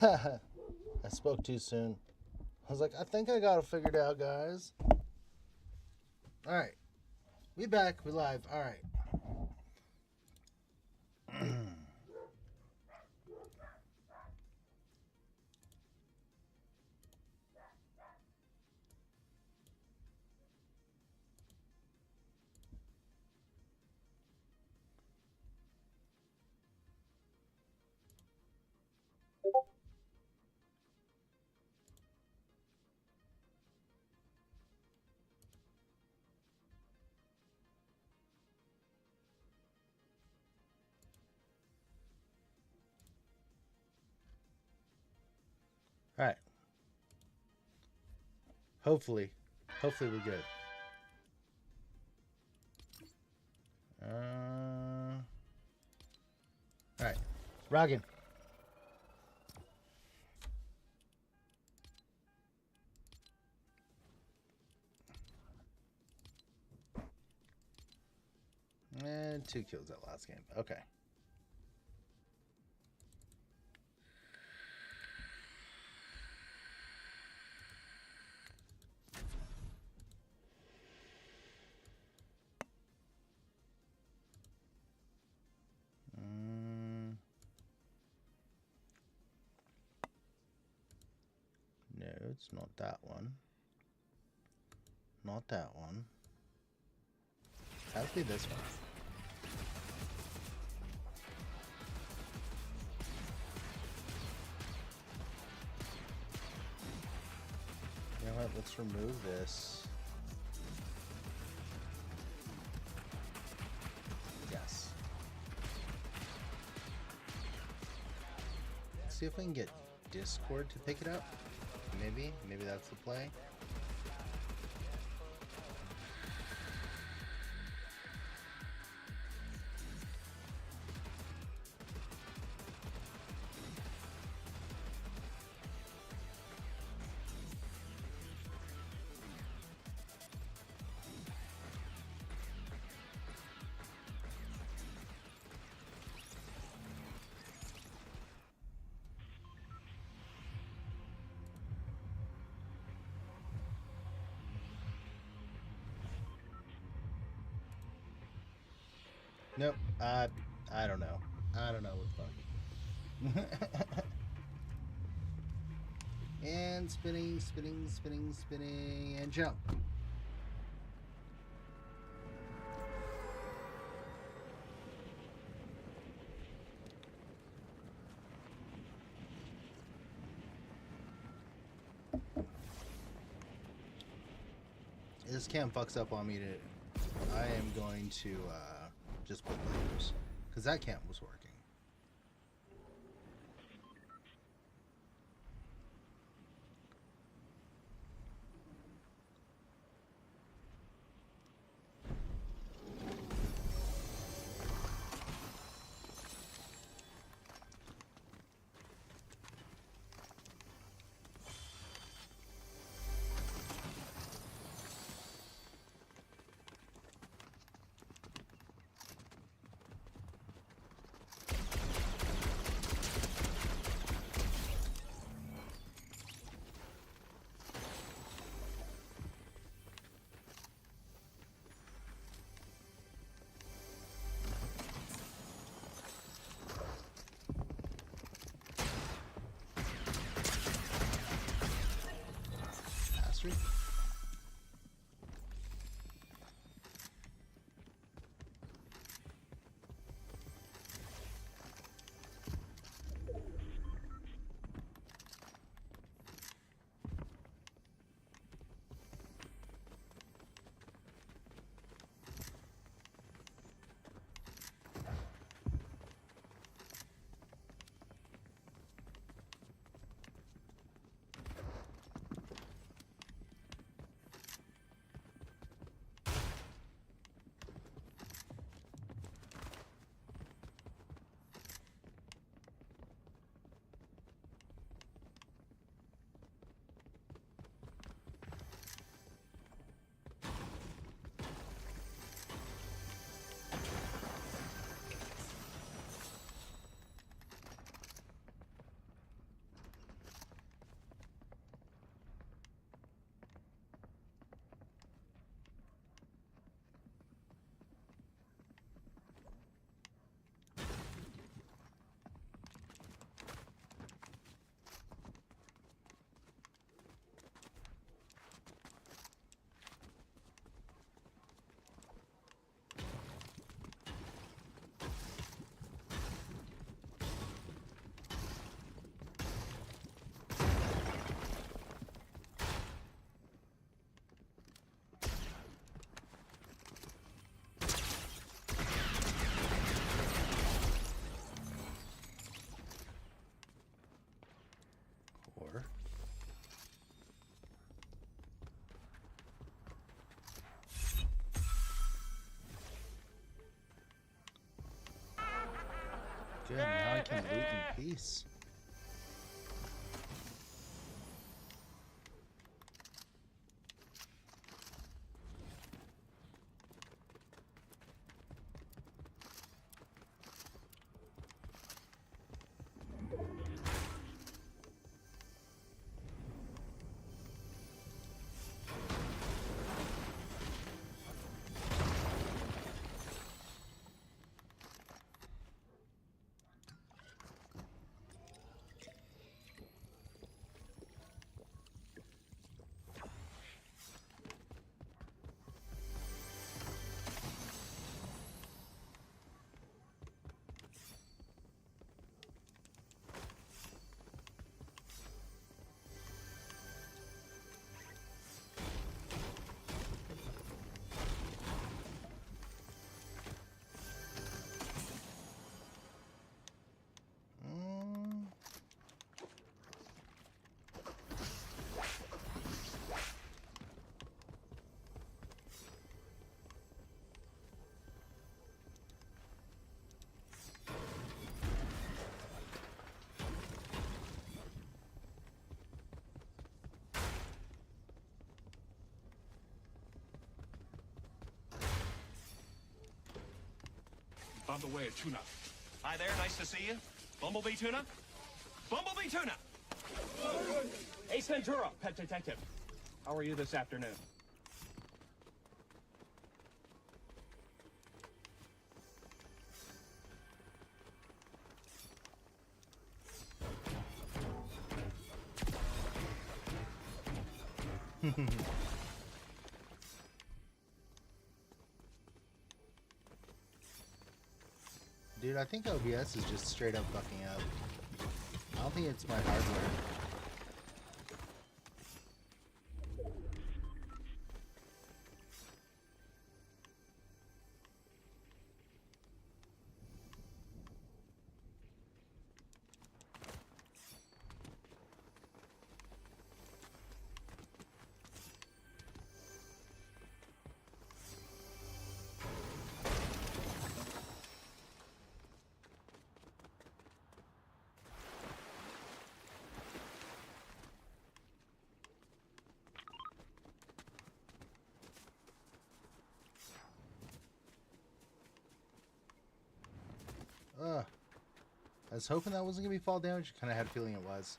I spoke too soon. I was like, I think I got it figured out, guys. All right. We back. We live. All right. All right. Hopefully. Hopefully we're good. All right. Roggen. And 2 kills that last game. Okay. No, it's not that one. Not that one. Has to be this one. You know what? Let's remove this. Yes. Let's see if we can get Discord to pick it up. Maybe that's the play. Nope. I don't know. I don't know what the fuck. And spinning, and jump. This cam fucks up on me I am going to just put layers because that cam was working. Mastery. Good, now I can loot in peace. Found the way of Tuna. Hi there, nice to see you. Bumblebee Tuna? Bumblebee Tuna! Ace Ventura, Pet Detective. How are you this afternoon? Dude, I think OBS is just straight up fucking up. I don't think it's my hardware. I was hoping that wasn't going to be fall damage. Kind of had a feeling it was.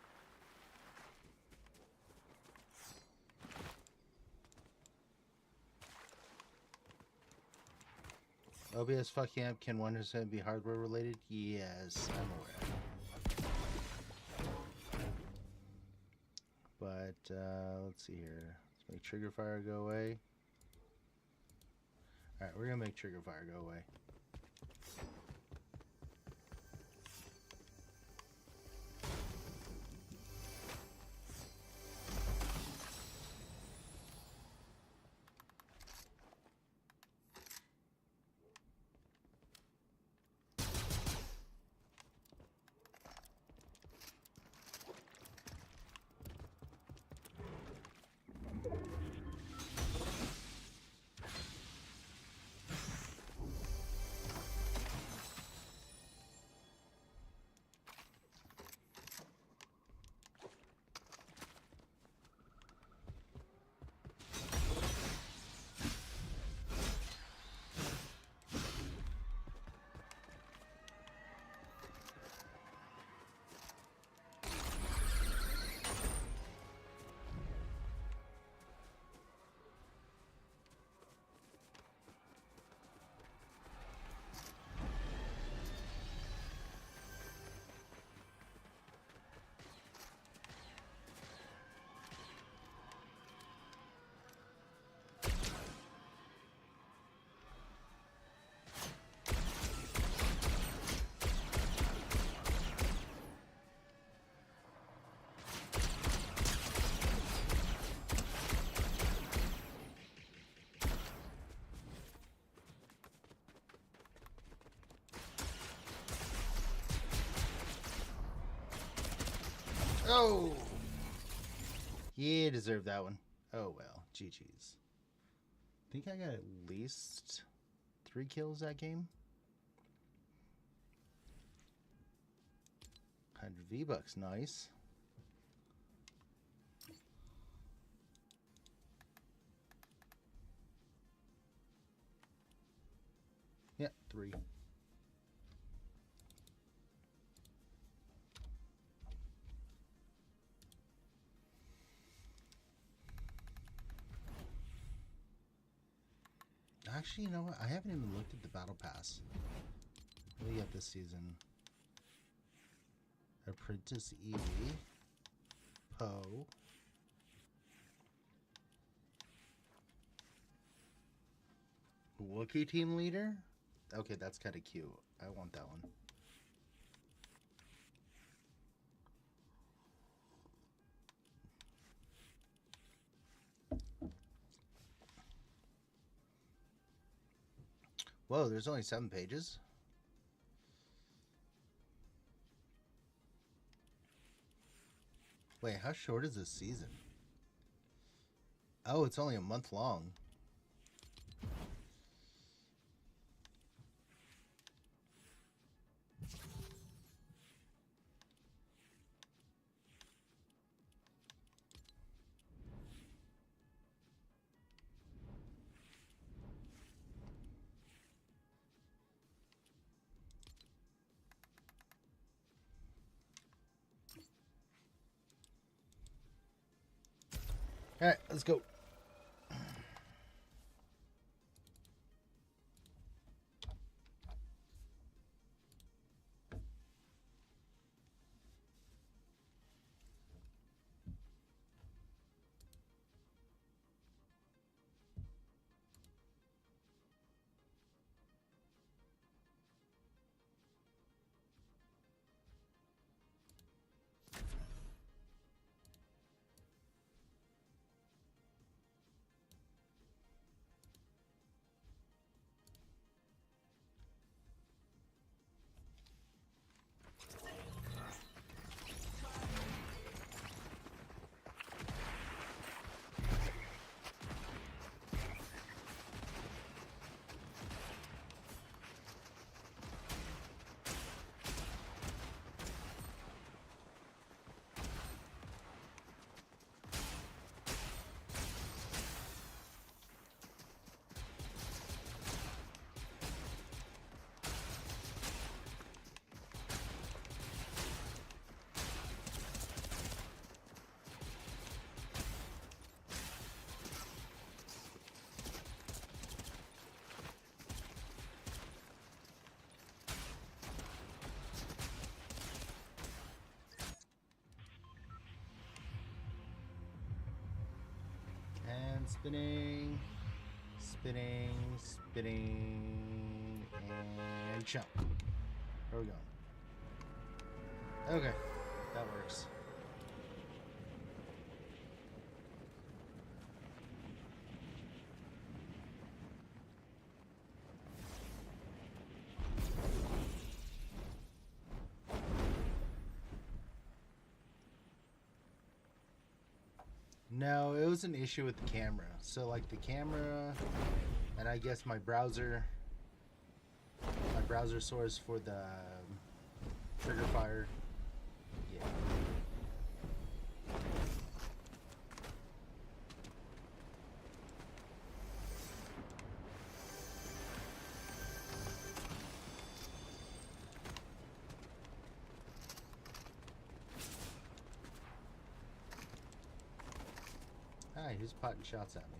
OBS fucking up can 100% be hardware related? Yes, I'm aware. But, let's see here. Let's make trigger fire go away. Alright, we're going to make trigger fire go away. Oh! Yeah, deserved that one. Oh well, GG's. I think I got at least 3 kills that game. 100 V-Bucks, nice. Yeah, 3. Actually, you know what? I haven't even looked at the battle pass. What do we got this season? Apprentice Evie. Poe. Wookiee team leader? Okay, that's kind of cute. I want that one. Whoa, there's only 7 pages? Wait, how short is this season? Oh, it's only a month long. Alright, let's go. And spinning, spinning, spinning, and jump. Where are we going? Okay, that works. No, it was an issue with the camera. So like the camera, and I guess my browser source for the trigger fire. Yeah. Hi, who's potting shots at me?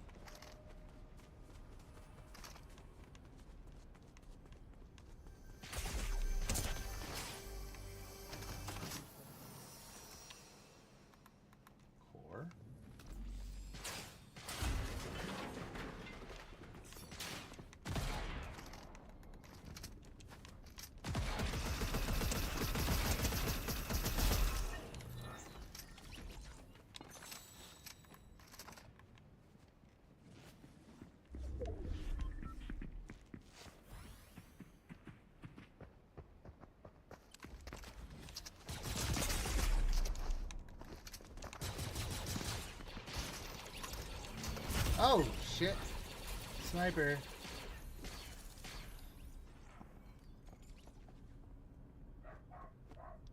Core. Oh, shit. Sniper.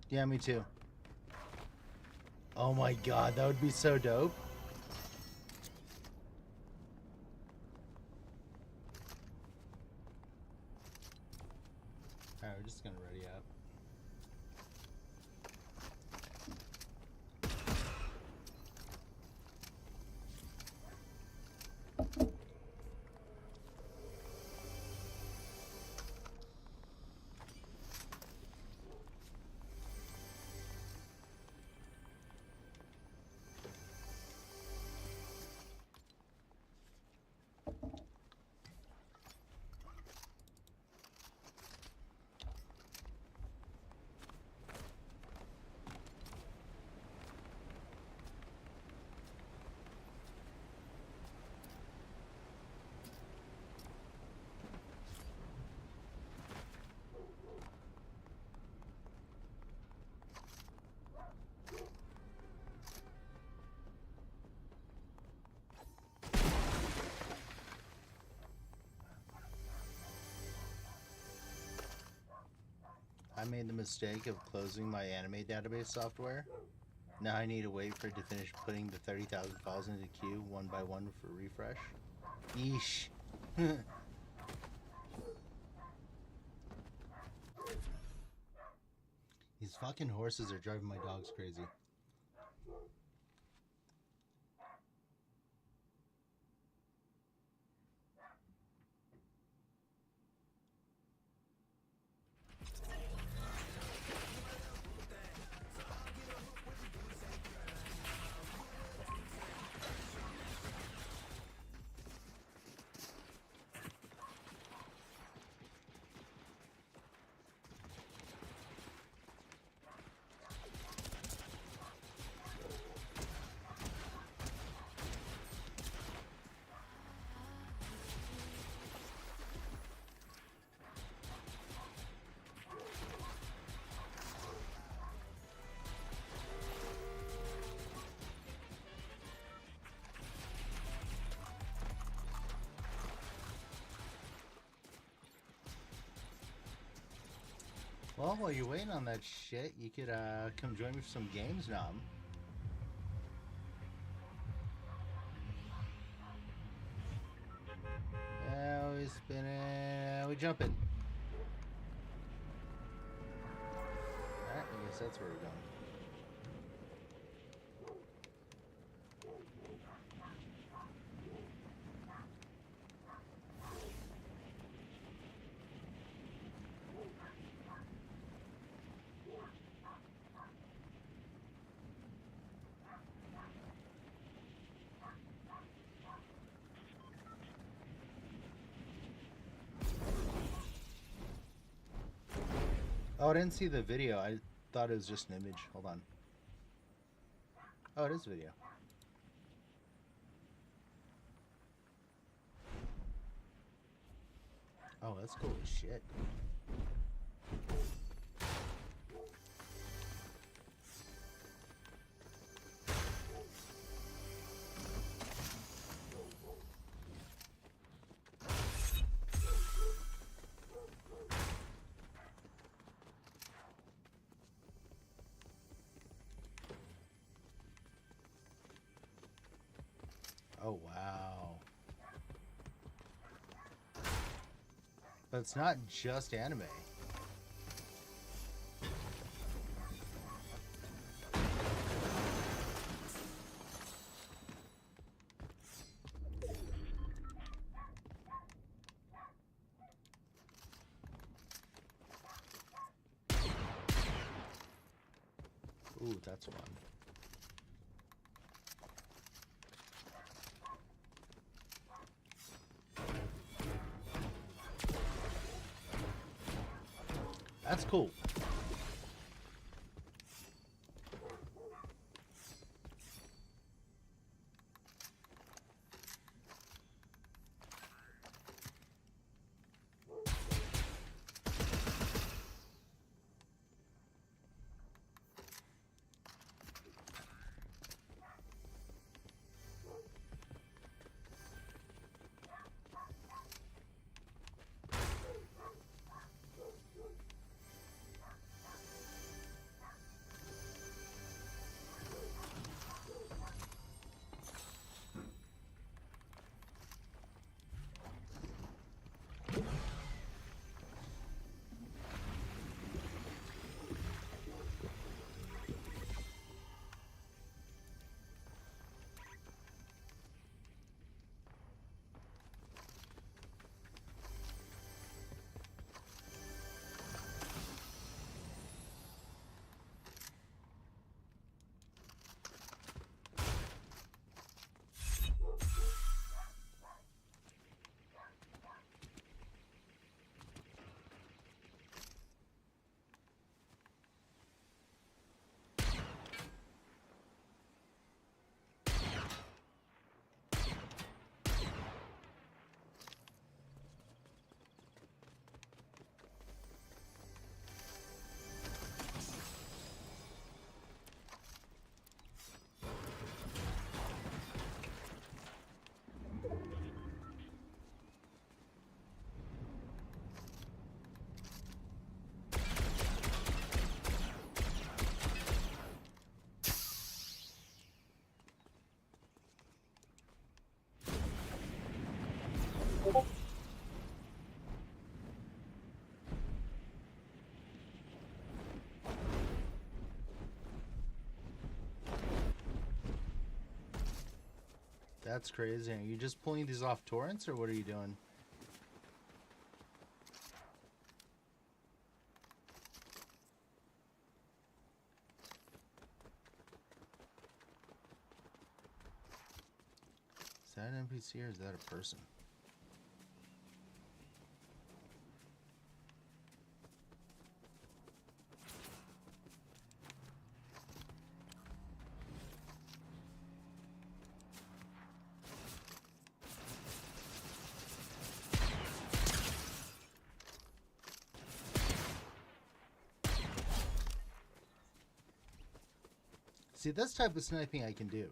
Yeah, me too. Oh my god, that would be so dope. Alright, we're just gonna ready up. I made the mistake of closing my anime database software. Now I need to wait for it to finish putting the 30,000 files into the queue one by one for refresh. Yeesh. These fucking horses are driving my dogs crazy. Well, while you're waiting on that shit, you could come join me for some games, Nom. We spinning, we jumping. Alright, I guess that's where we're going. Oh, I didn't see the video. I thought it was just an image. Hold on. Oh, it is video. Oh, that's cool as shit. Oh, wow. But it's not just anime. Ooh, that's one. That's cool. That's crazy. Are you just pulling these off torrents, or what are you doing? Is that an NPC or is that a person? See, this type of sniping I can do.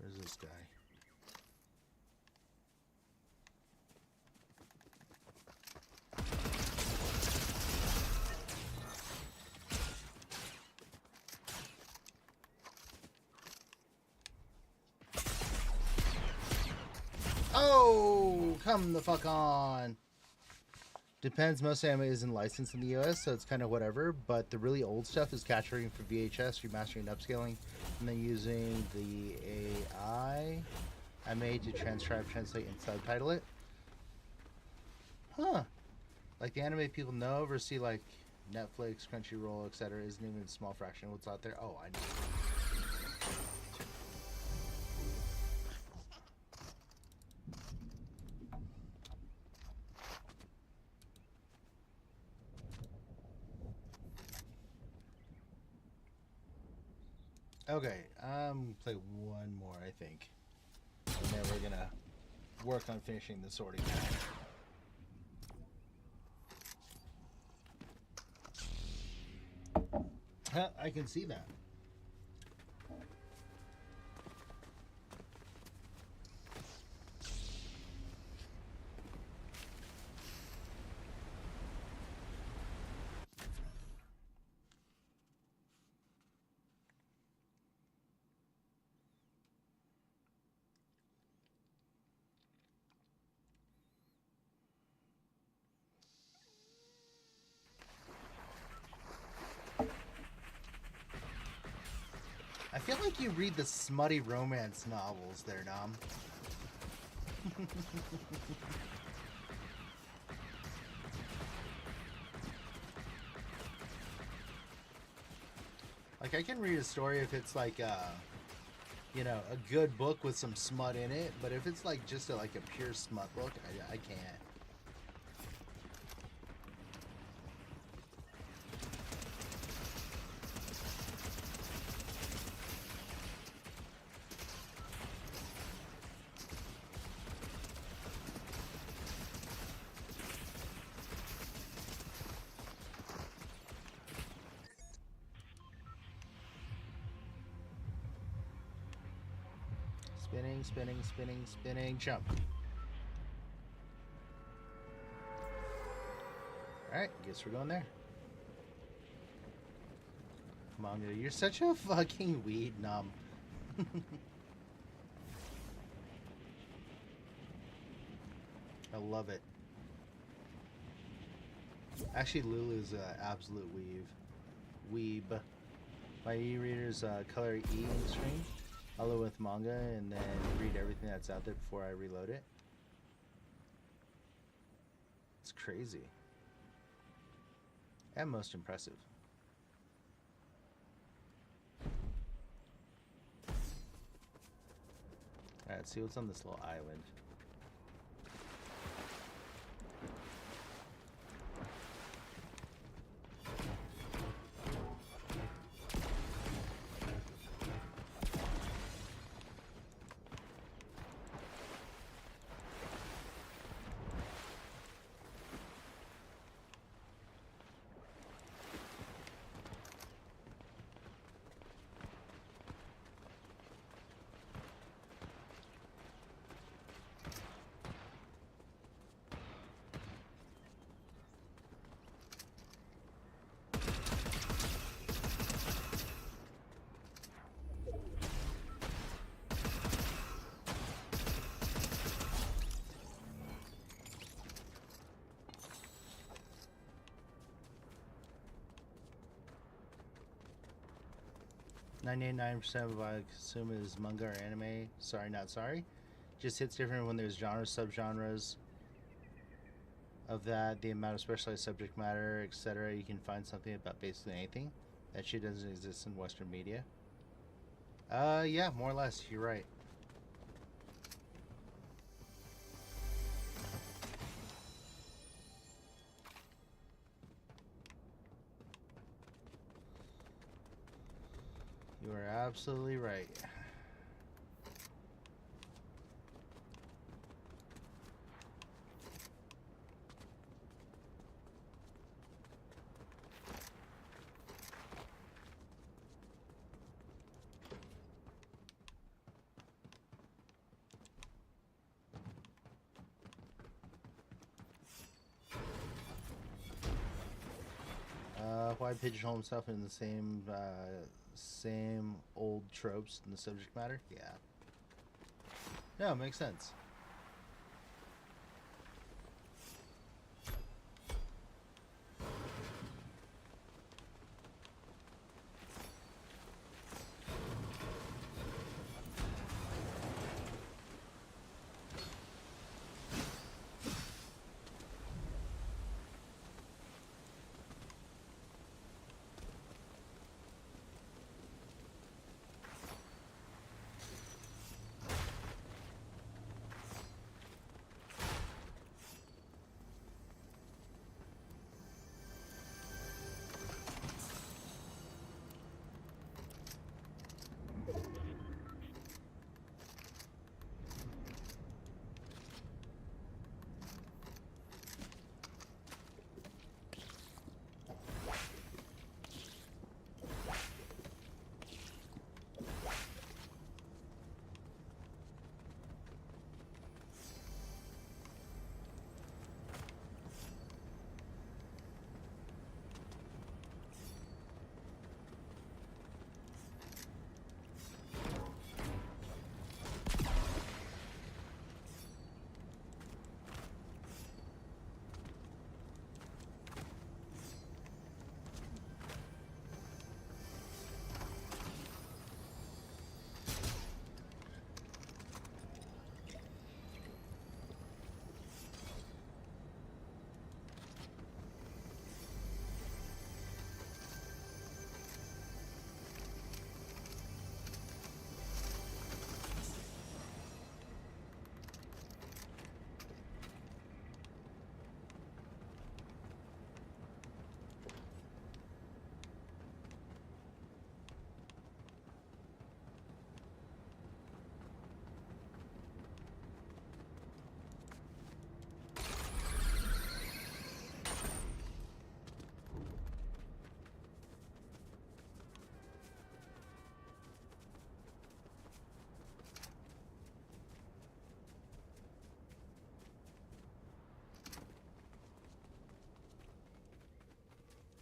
Where's this guy? Oh, come the fuck on. Depends, most anime isn't licensed in the US, so it's kind of whatever, but the really old stuff is capturing for VHS, remastering and upscaling, and then using the AI I made to transcribe, translate, and subtitle it. Huh. Like the anime people know or see, like Netflix, Crunchyroll, etc., isn't even a small fraction of what's out there. Oh, I know. Okay, play one more, I think. And then we're gonna work on finishing the sorting now. I can see that. I feel like you read the smutty romance novels there, Dom. Like, I can read a story if it's like you know, a good book with some smut in it, but if it's like just like a pure smut book, I can't. Spinning, spinning, spinning, spinning, jump. Alright, guess we're going there. Manga, you're such a fucking weed numb. I love it. Actually, Lulu's an absolute weeb. My e-readers color E in screen, I'll load with manga, and then read everything that's out there before I reload it. It's crazy. And most impressive. Alright, let's see what's on this little island. .999% of what I consume is manga or anime. Sorry, not sorry. Just hits different when there's genres, subgenres of that, the amount of specialized subject matter, etc. You can find something about basically anything. That shit doesn't exist in Western media. Yeah, more or less. You're right. You are absolutely right. Why pigeonhole himself in the same old tropes in the subject matter? Yeah. No, it makes sense.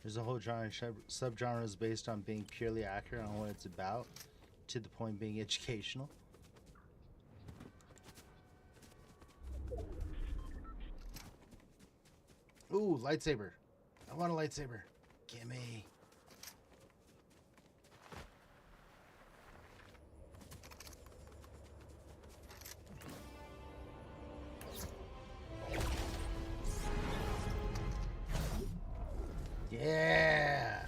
There's a whole genre subgenres based on being purely accurate on what it's about, to the point being educational. Ooh, lightsaber. I want a lightsaber. Gimme. Yeah.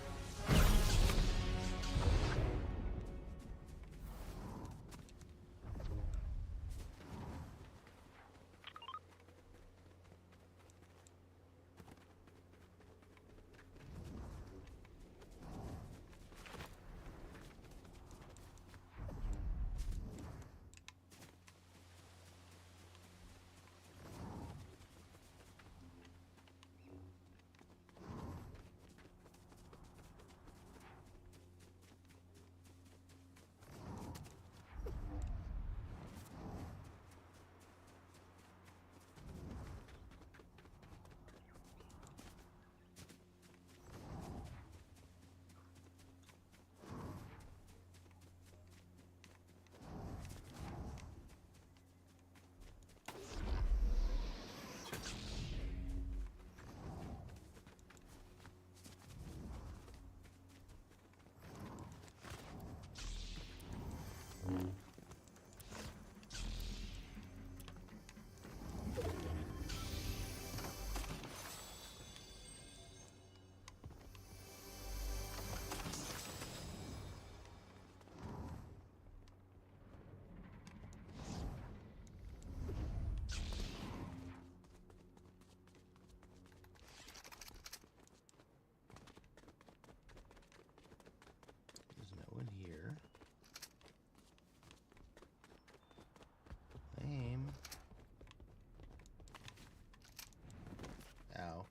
There's no one here. Lame. Ow.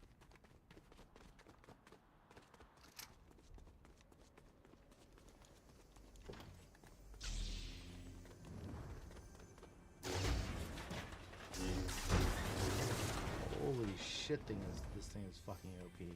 Holy shit, this thing is fucking OP.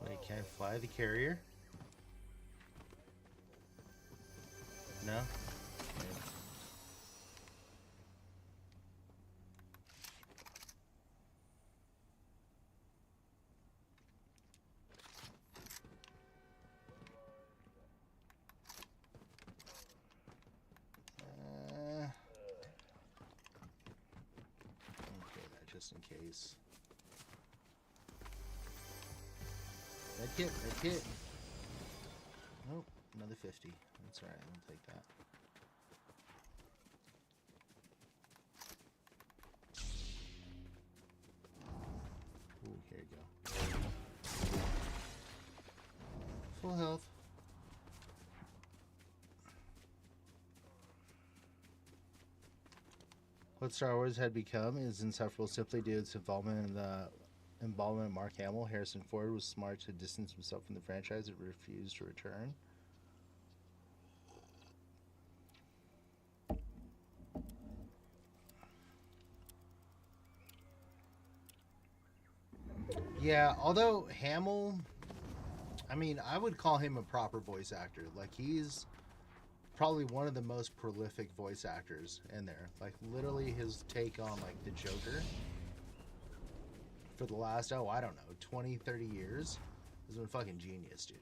Wait, can I fly the carrier? No? Okay, that just in case. Red kit. Nope, another 50. That's alright, I'll take that. Ooh, here you go. Full health. What Star Wars had become is insufferable simply due to its involvement in the involvement of Mark Hamill. Harrison Ford was smart to distance himself from the franchise and refused to return. Yeah, although Hamill, I mean, I would call him a proper voice actor. Like, he's probably one of the most prolific voice actors in there. Like, literally, his take on, like, the Joker for the last, oh, I don't know, 20, 30 years has been fucking genius, dude.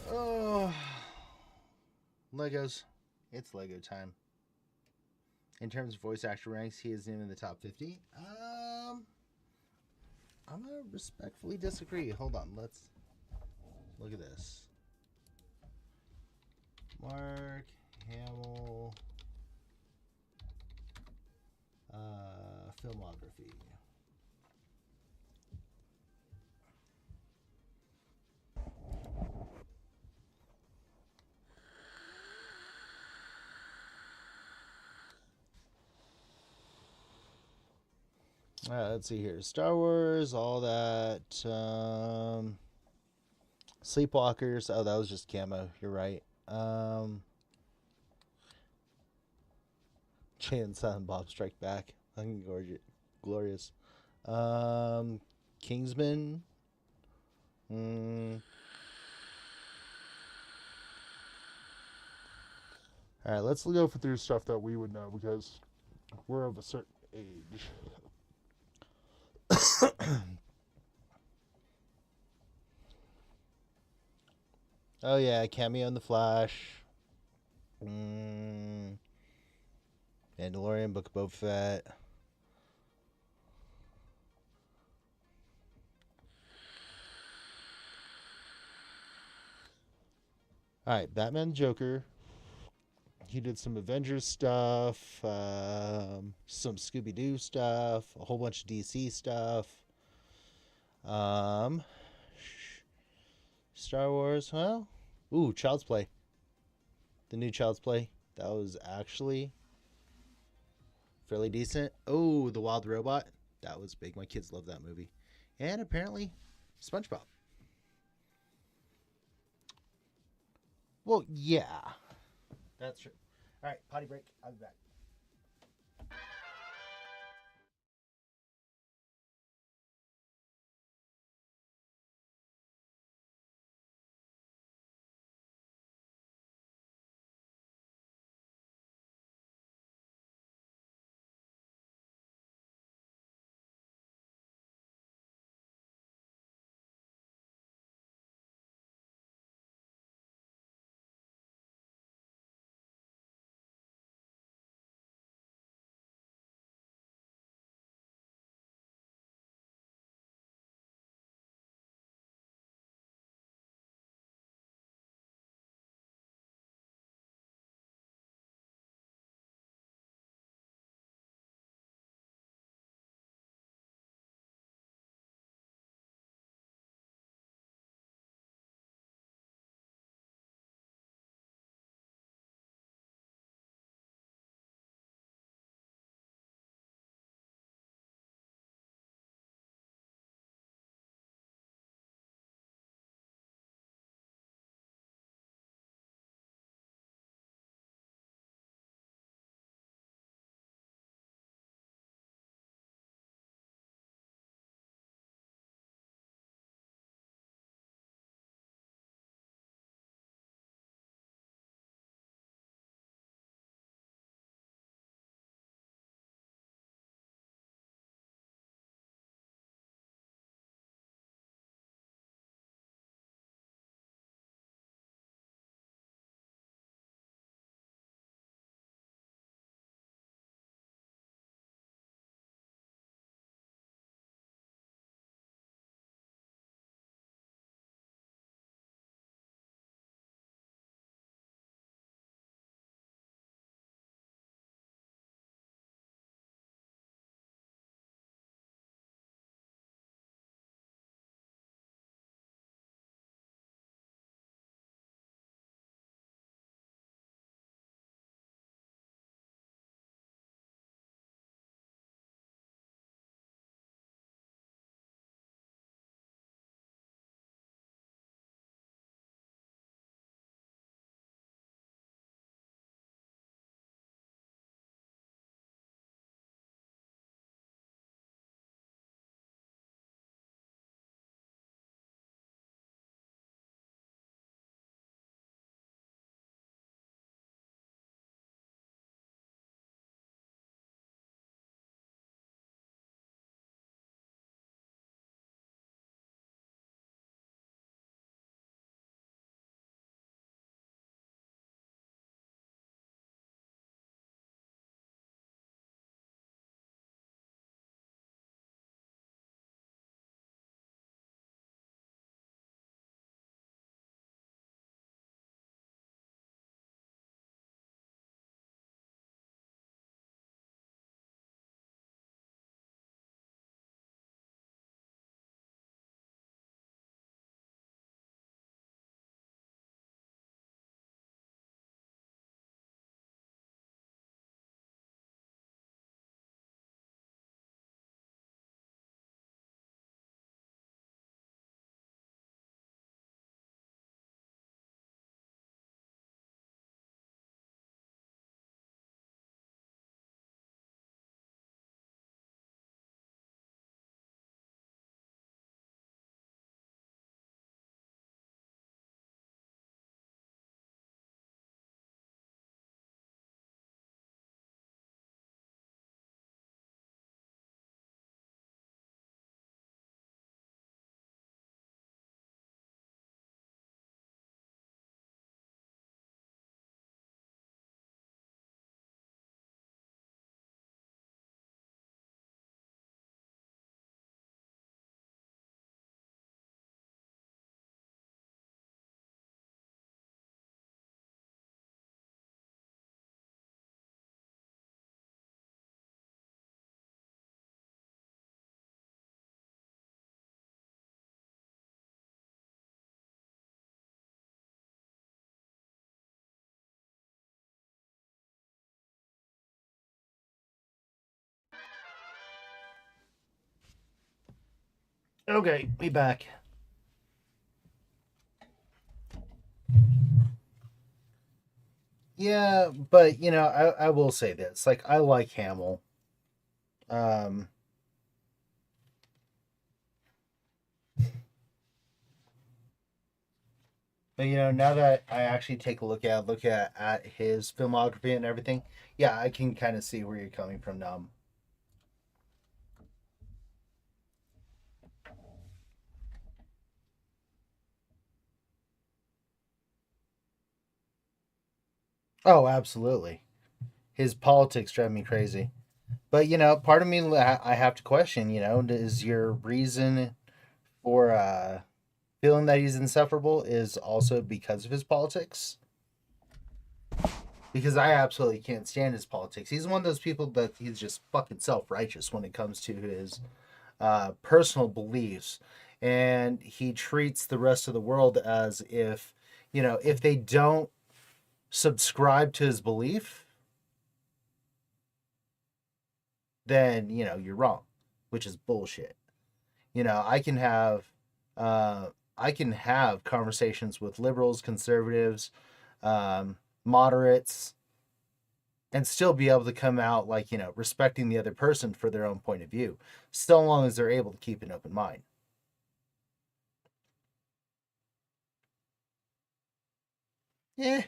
Oh, Legos. It's Lego time. In terms of voice actor ranks, he is in the top 50. I'm gonna respectfully disagree. Hold on, let's look at this. Mark Hamill, filmography. Let's see here. Star Wars, all that. Sleepwalkers. Oh, that was just camo. You're right. Jay and Silent Bob Strike Back. Fucking gorgeous. Glorious. Kingsman. All right, let's go through stuff that we would know because we're of a certain age. Oh yeah, cameo in the Flash. Mandalorian, Book of Boba Fett. All right, Batman, Joker. He did some Avengers stuff, some Scooby Doo stuff, a whole bunch of DC stuff. Star Wars. Well, ooh, Child's Play. The new Child's Play. That was actually fairly decent. Oh, The Wild Robot. That was big. My kids love that movie. And apparently, SpongeBob. Well, yeah. That's true. All right, potty break. I'll be back. Okay, we back. Yeah, but I will say this. Like, I like Hamill. Um, but now that I actually take a look at his filmography and everything, yeah, I can kind of see where you're coming from now. Oh, absolutely. His politics drive me crazy. But part of me, I have to question. Is your reason for feeling that he's insufferable is also because of his politics? Because I absolutely can't stand his politics. He's one of those people that he's just fucking self righteous when it comes to his personal beliefs, and he treats the rest of the world as if they don't subscribe to his belief, then you're wrong, which is bullshit. I can have I can have conversations with liberals, conservatives, moderates, and still be able to come out like respecting the other person for their own point of view, so long as they're able to keep an open mind. Yeah.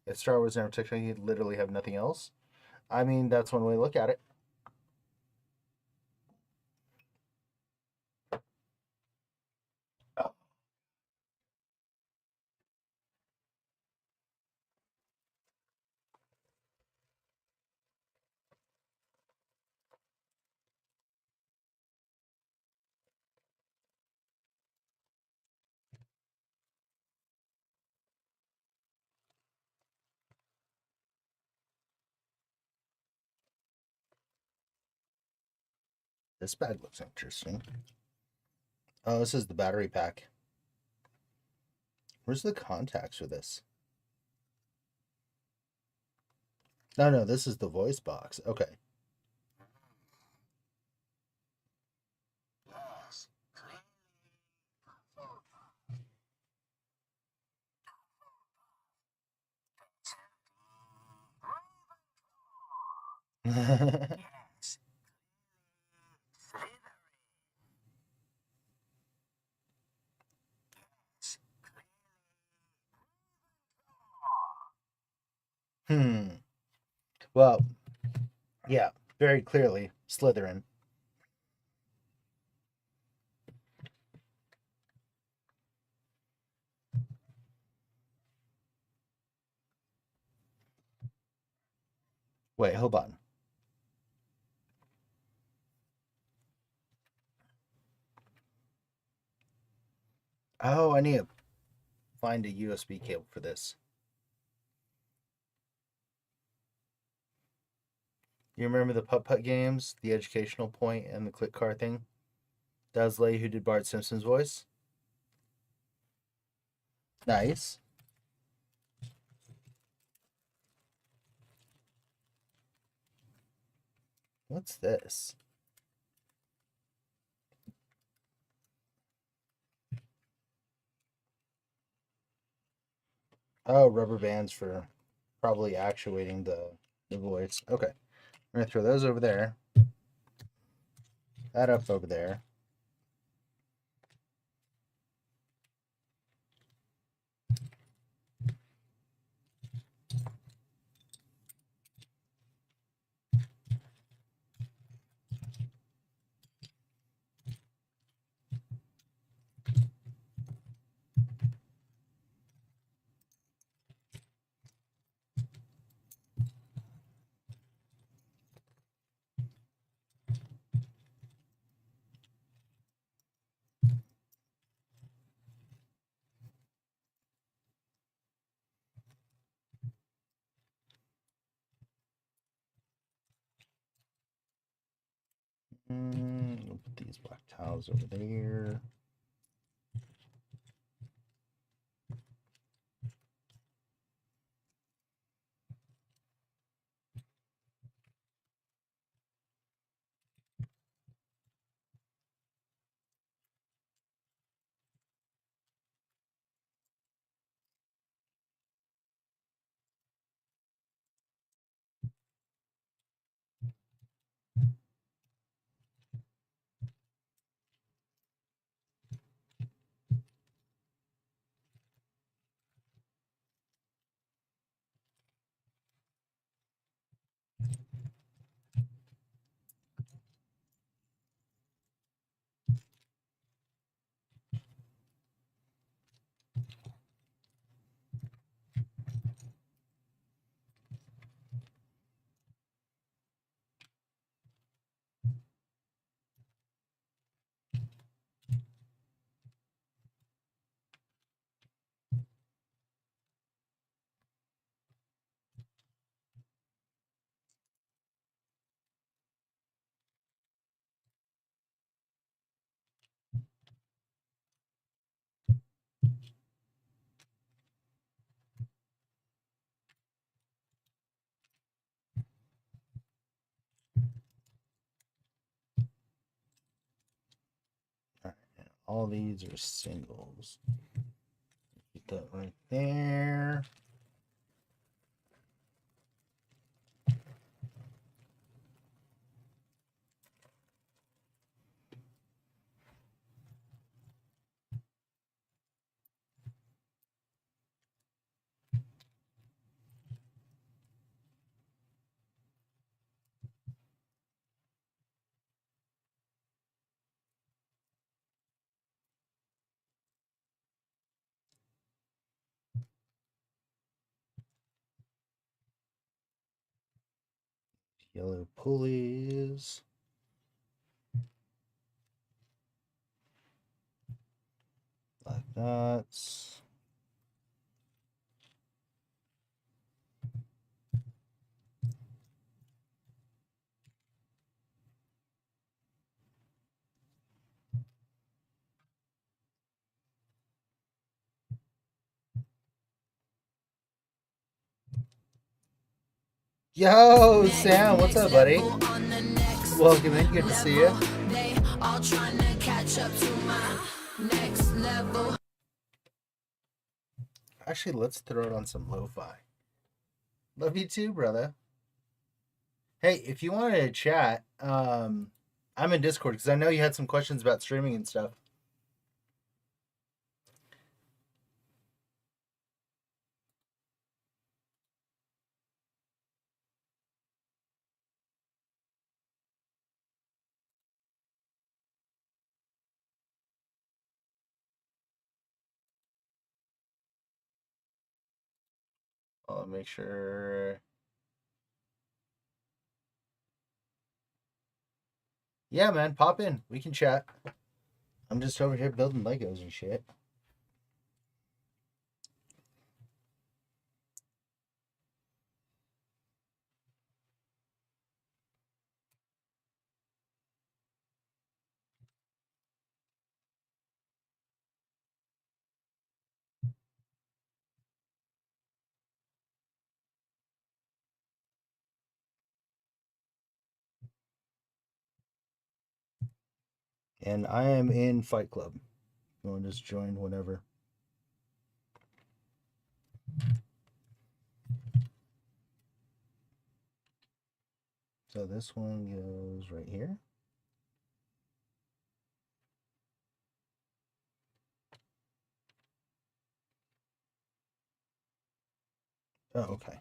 If Star Wars never took, you literally have nothing else. I mean, that's one way to look at it. This bag looks interesting. Oh, this is the battery pack. Where's the contacts for this? No, this is the voice box. Okay. Hmm. Well, yeah, very clearly Slytherin. Wait, hold on. Oh, I need to find a USB cable for this. You remember the putt putt games, the educational point, and the click car thing? That was the lady who did Bart Simpson's voice. Nice. What's this? Oh, rubber bands for probably actuating the voice. Okay. We're gonna throw those over there. That up over there. We'll put these black tiles over there. all these are singles. Get that right there. Yellow pulleys. Black dots. Yo, Sam, what's up, buddy? Welcome in. Good to see you. Actually, let's throw it on some lo-fi. Love you too, brother. Hey, if you wanted to chat, I'm in Discord because I know you had some questions about streaming and stuff. I'll make sure. Yeah, man, pop in. We can chat. I'm just over here building Legos and shit. And I am in Fight Club. You want to just join whenever. So this one goes right here. Oh, okay.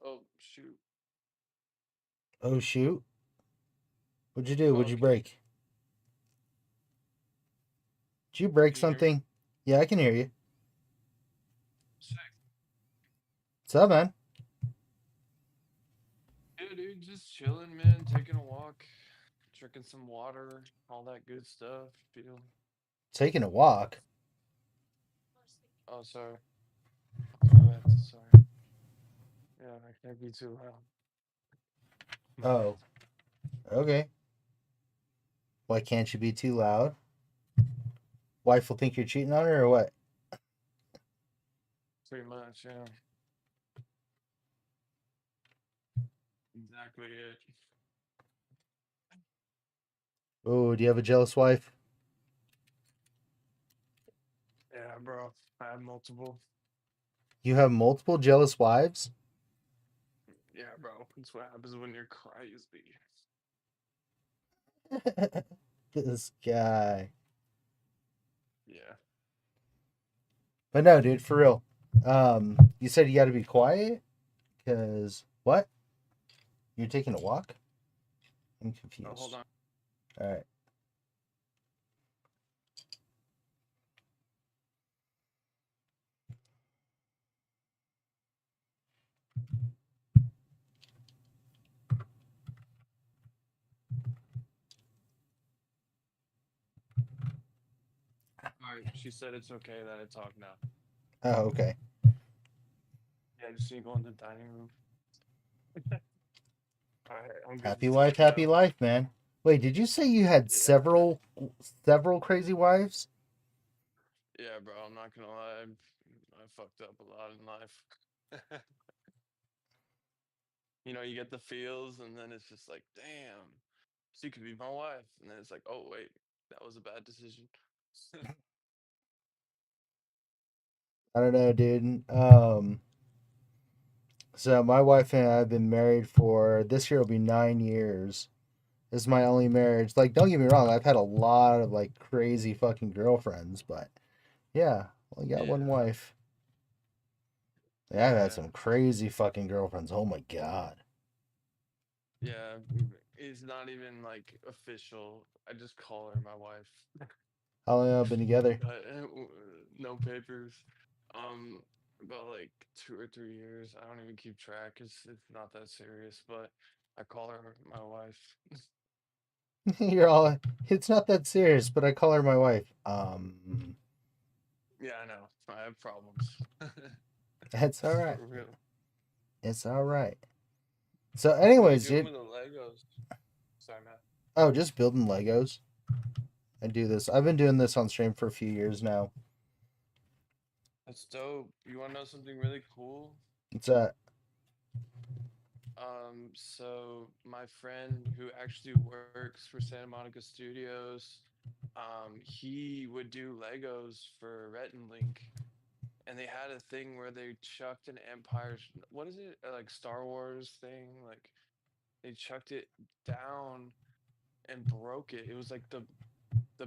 Oh, shoot. Oh, shoot. What'd you do? Oh, What'd you okay. break? Did you break Can you hear me? something? Yeah, I can hear you. Sick. What's up, man? Yeah, dude, just chilling, man. Taking a walk, drinking some water, all that good stuff. Feel. Taking a walk. Oh, sorry. My bad. Sorry. Yeah, I can't be too loud. Oh, okay. Why can't you be too loud? Wife will think you're cheating on her or what? Pretty much, yeah. Exactly it. Oh, do you have a jealous wife? Yeah, bro. I have multiple. You have multiple jealous wives? Yeah, bro. That's what happens when you're crazy. This guy. Yeah. But no, dude, for real. You said you got to be quiet because what? You're taking a walk? I'm Oh, hold confused. on. All right. All right. She said it's okay that I talk now. Oh, okay. Yeah, just so you go in the dining room. All right, I'm good Happy to wife, talk happy now. life, man. Wait, did you say you had Yeah. several crazy wives? Yeah, bro, I'm not gonna lie. I fucked up a lot in life. You get the feels, and then it's just like, damn, she could be my wife, and then it's like, oh wait, that was a bad decision. I don't know, dude. So my wife and I have been married for this year will be 9 years. This is my only marriage. Like, don't get me wrong, I've had a lot of like crazy fucking girlfriends, but yeah, only got one Yeah, wife. Yeah, I've had yeah, some crazy fucking girlfriends. Oh my god. yeah. It's not even like official. I just call her my wife. How long have I been together? But no papers. Um, about like 2 or 3 years. I don't even keep track. It's not that serious, but I call her my wife. You're all. It's not that serious, but I call her my wife. Yeah, I know. I have problems. It's all For right. real. It's all right. So, What are you anyways, doing dude. with the Legos? Sorry, Matt. Oh, just building Legos. I do this. I've been doing this on stream for a few years now. That's dope. You want to know something really cool? It's a. So my friend who actually works for Santa Monica Studios, he would do Legos for Rhett and Link, and they had a thing where they chucked an Empire, what is it, like Star Wars thing, like they chucked it down and broke it. It was like the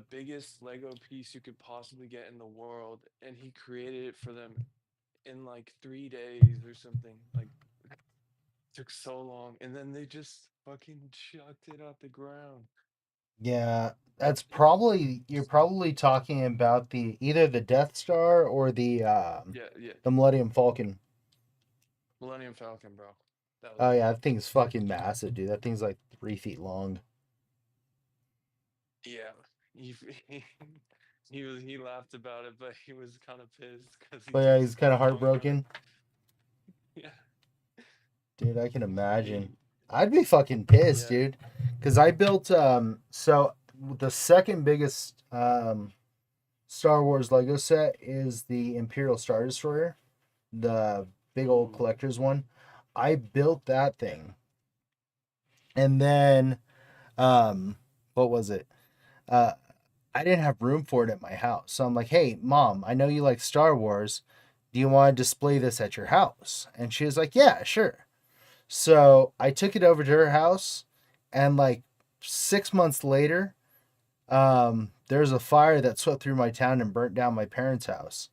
biggest Lego piece you could possibly get in the world, and he created it for them in like 3 days or something. Like took so long, and then they just fucking chucked it out the ground. Yeah, that's It's probably you're probably talking about the either the Death Star or yeah, yeah. the Millennium Falcon. Millennium Falcon, bro. That was Oh it. yeah, that thing's fucking massive, dude. That thing's like 3 feet long. Yeah. He he, he laughed about it, but he was kind of pissed because he But yeah, just he's kind of don't have it. heartbroken, Yeah. dude. I can imagine. He I'd be fucking pissed, yeah. dude, because I built so the second biggest Star Wars Lego set is the Imperial Star Destroyer, the big old Ooh. collector's one. I built that Yeah. thing, and then what was it? Uh, I didn't have room for it at my house, so I'm like, "Hey, mom, I know you like Star Wars. Do you want to display this at your house?" And she was like, "Yeah, sure." So I took it over to her house, and like 6 months later, there's a fire that swept through my town and burnt down my parents' house.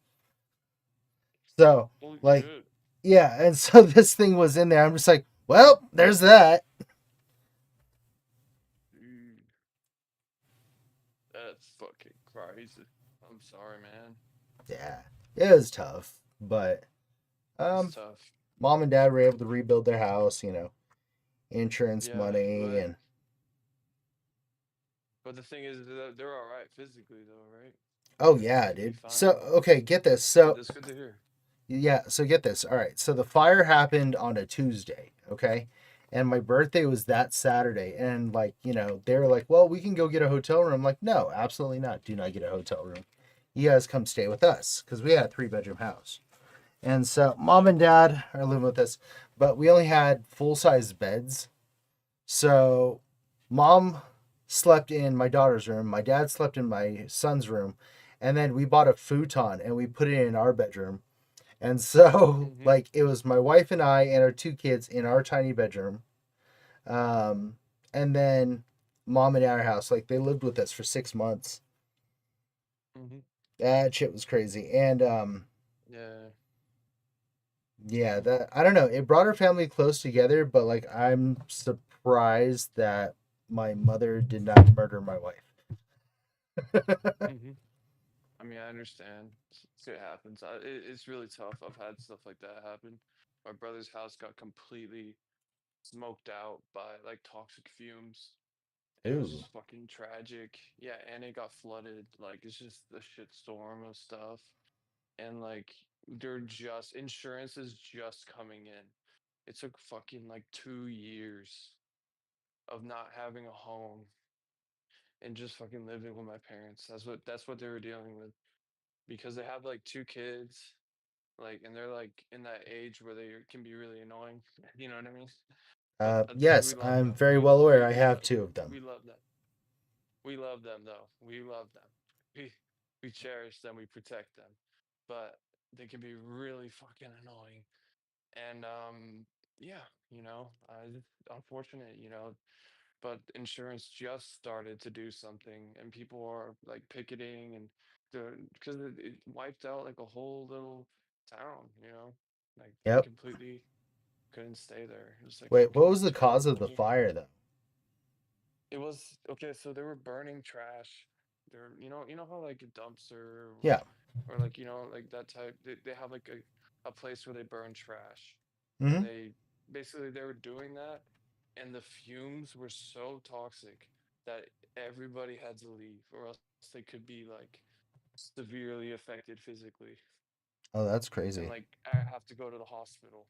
So, Holy like, shit. yeah, and so this thing was in there. I'm just like, well, there's that. Dude, that's fucking crazy. I'm sorry, man. Yeah, it was tough, but It's um, tough. mom and dad were able to rebuild their house. Insurance Yeah, money, and but the thing is that they're all right physically though, right? oh yeah, They'll be dude. fine. So okay, get this. Good. So That's good to hear. yeah, so get this. All right, so the fire happened on a Tuesday, okay? And my birthday was that Saturday. And, like, they were like, well, we can go get a hotel room. I'm like, no, absolutely not. Do not get a hotel room. You guys come stay with us because we had a 3 bedroom house. And so mom and dad are living with us, but we only had full size beds. So mom slept in my daughter's room, my dad slept in my son's room, and then we bought a futon and we put it in our bedroom, and so, Mm-hmm. like, it was my wife and I and our 2 kids in our tiny bedroom. And then mom and our house, like, they lived with us for 6 months. Mm-hmm. That shit was crazy. And Yeah. yeah, that I don't know. It brought our family close together, but like, I'm surprised that my mother did not murder my wife. Mm-hmm. I mean, I understand. It happens. It's really tough. I've had stuff like that happen. My brother's house got completely smoked out by like toxic fumes. It Ooh. was fucking tragic. Yeah, and it got flooded. Like it's just a shit storm of stuff. And like they're just insurance is just coming in. It took fucking like 2 years of not having a home and just fucking living with my parents. That's what they were dealing with because they have like 2 kids and they're like in that age where they can be really annoying. You know what I mean? But we Yes, love I'm them. very well aware. I have two of them. We love them. We love them though. We love them. We we cherish them. We protect them. But they can be really fucking annoying. And yeah, it's unfortunate, but insurance just started to do something, and people are like picketing and because it wiped out like a whole little town, like they Yep. completely couldn't stay there. It was like Wait, what fucking was the cause of the 2020. fire though? It was okay, so they were burning trash. They're you know how like a dumpster Yeah. or like like that type they have like a place where they burn trash, and Hmm. they were doing that, and the fumes were so toxic that everybody had to leave or else they could be like severely affected physically Oh, that's and crazy. like I have to go to the hospital.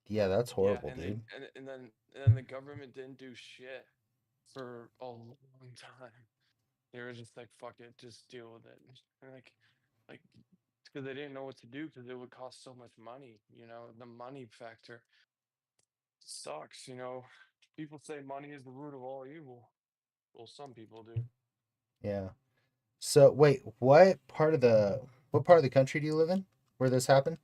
Yeah, that's Yeah, horrible, and they dude. and then the government didn't do shit for a long time. They were just like, fuck it, just deal with it. And like, because they didn't know what to do because it would cost so much money. The money factor sucks. People say money is the root of all evil. Well, some people do. Yeah. So wait, what part of the country do you live in where this happened?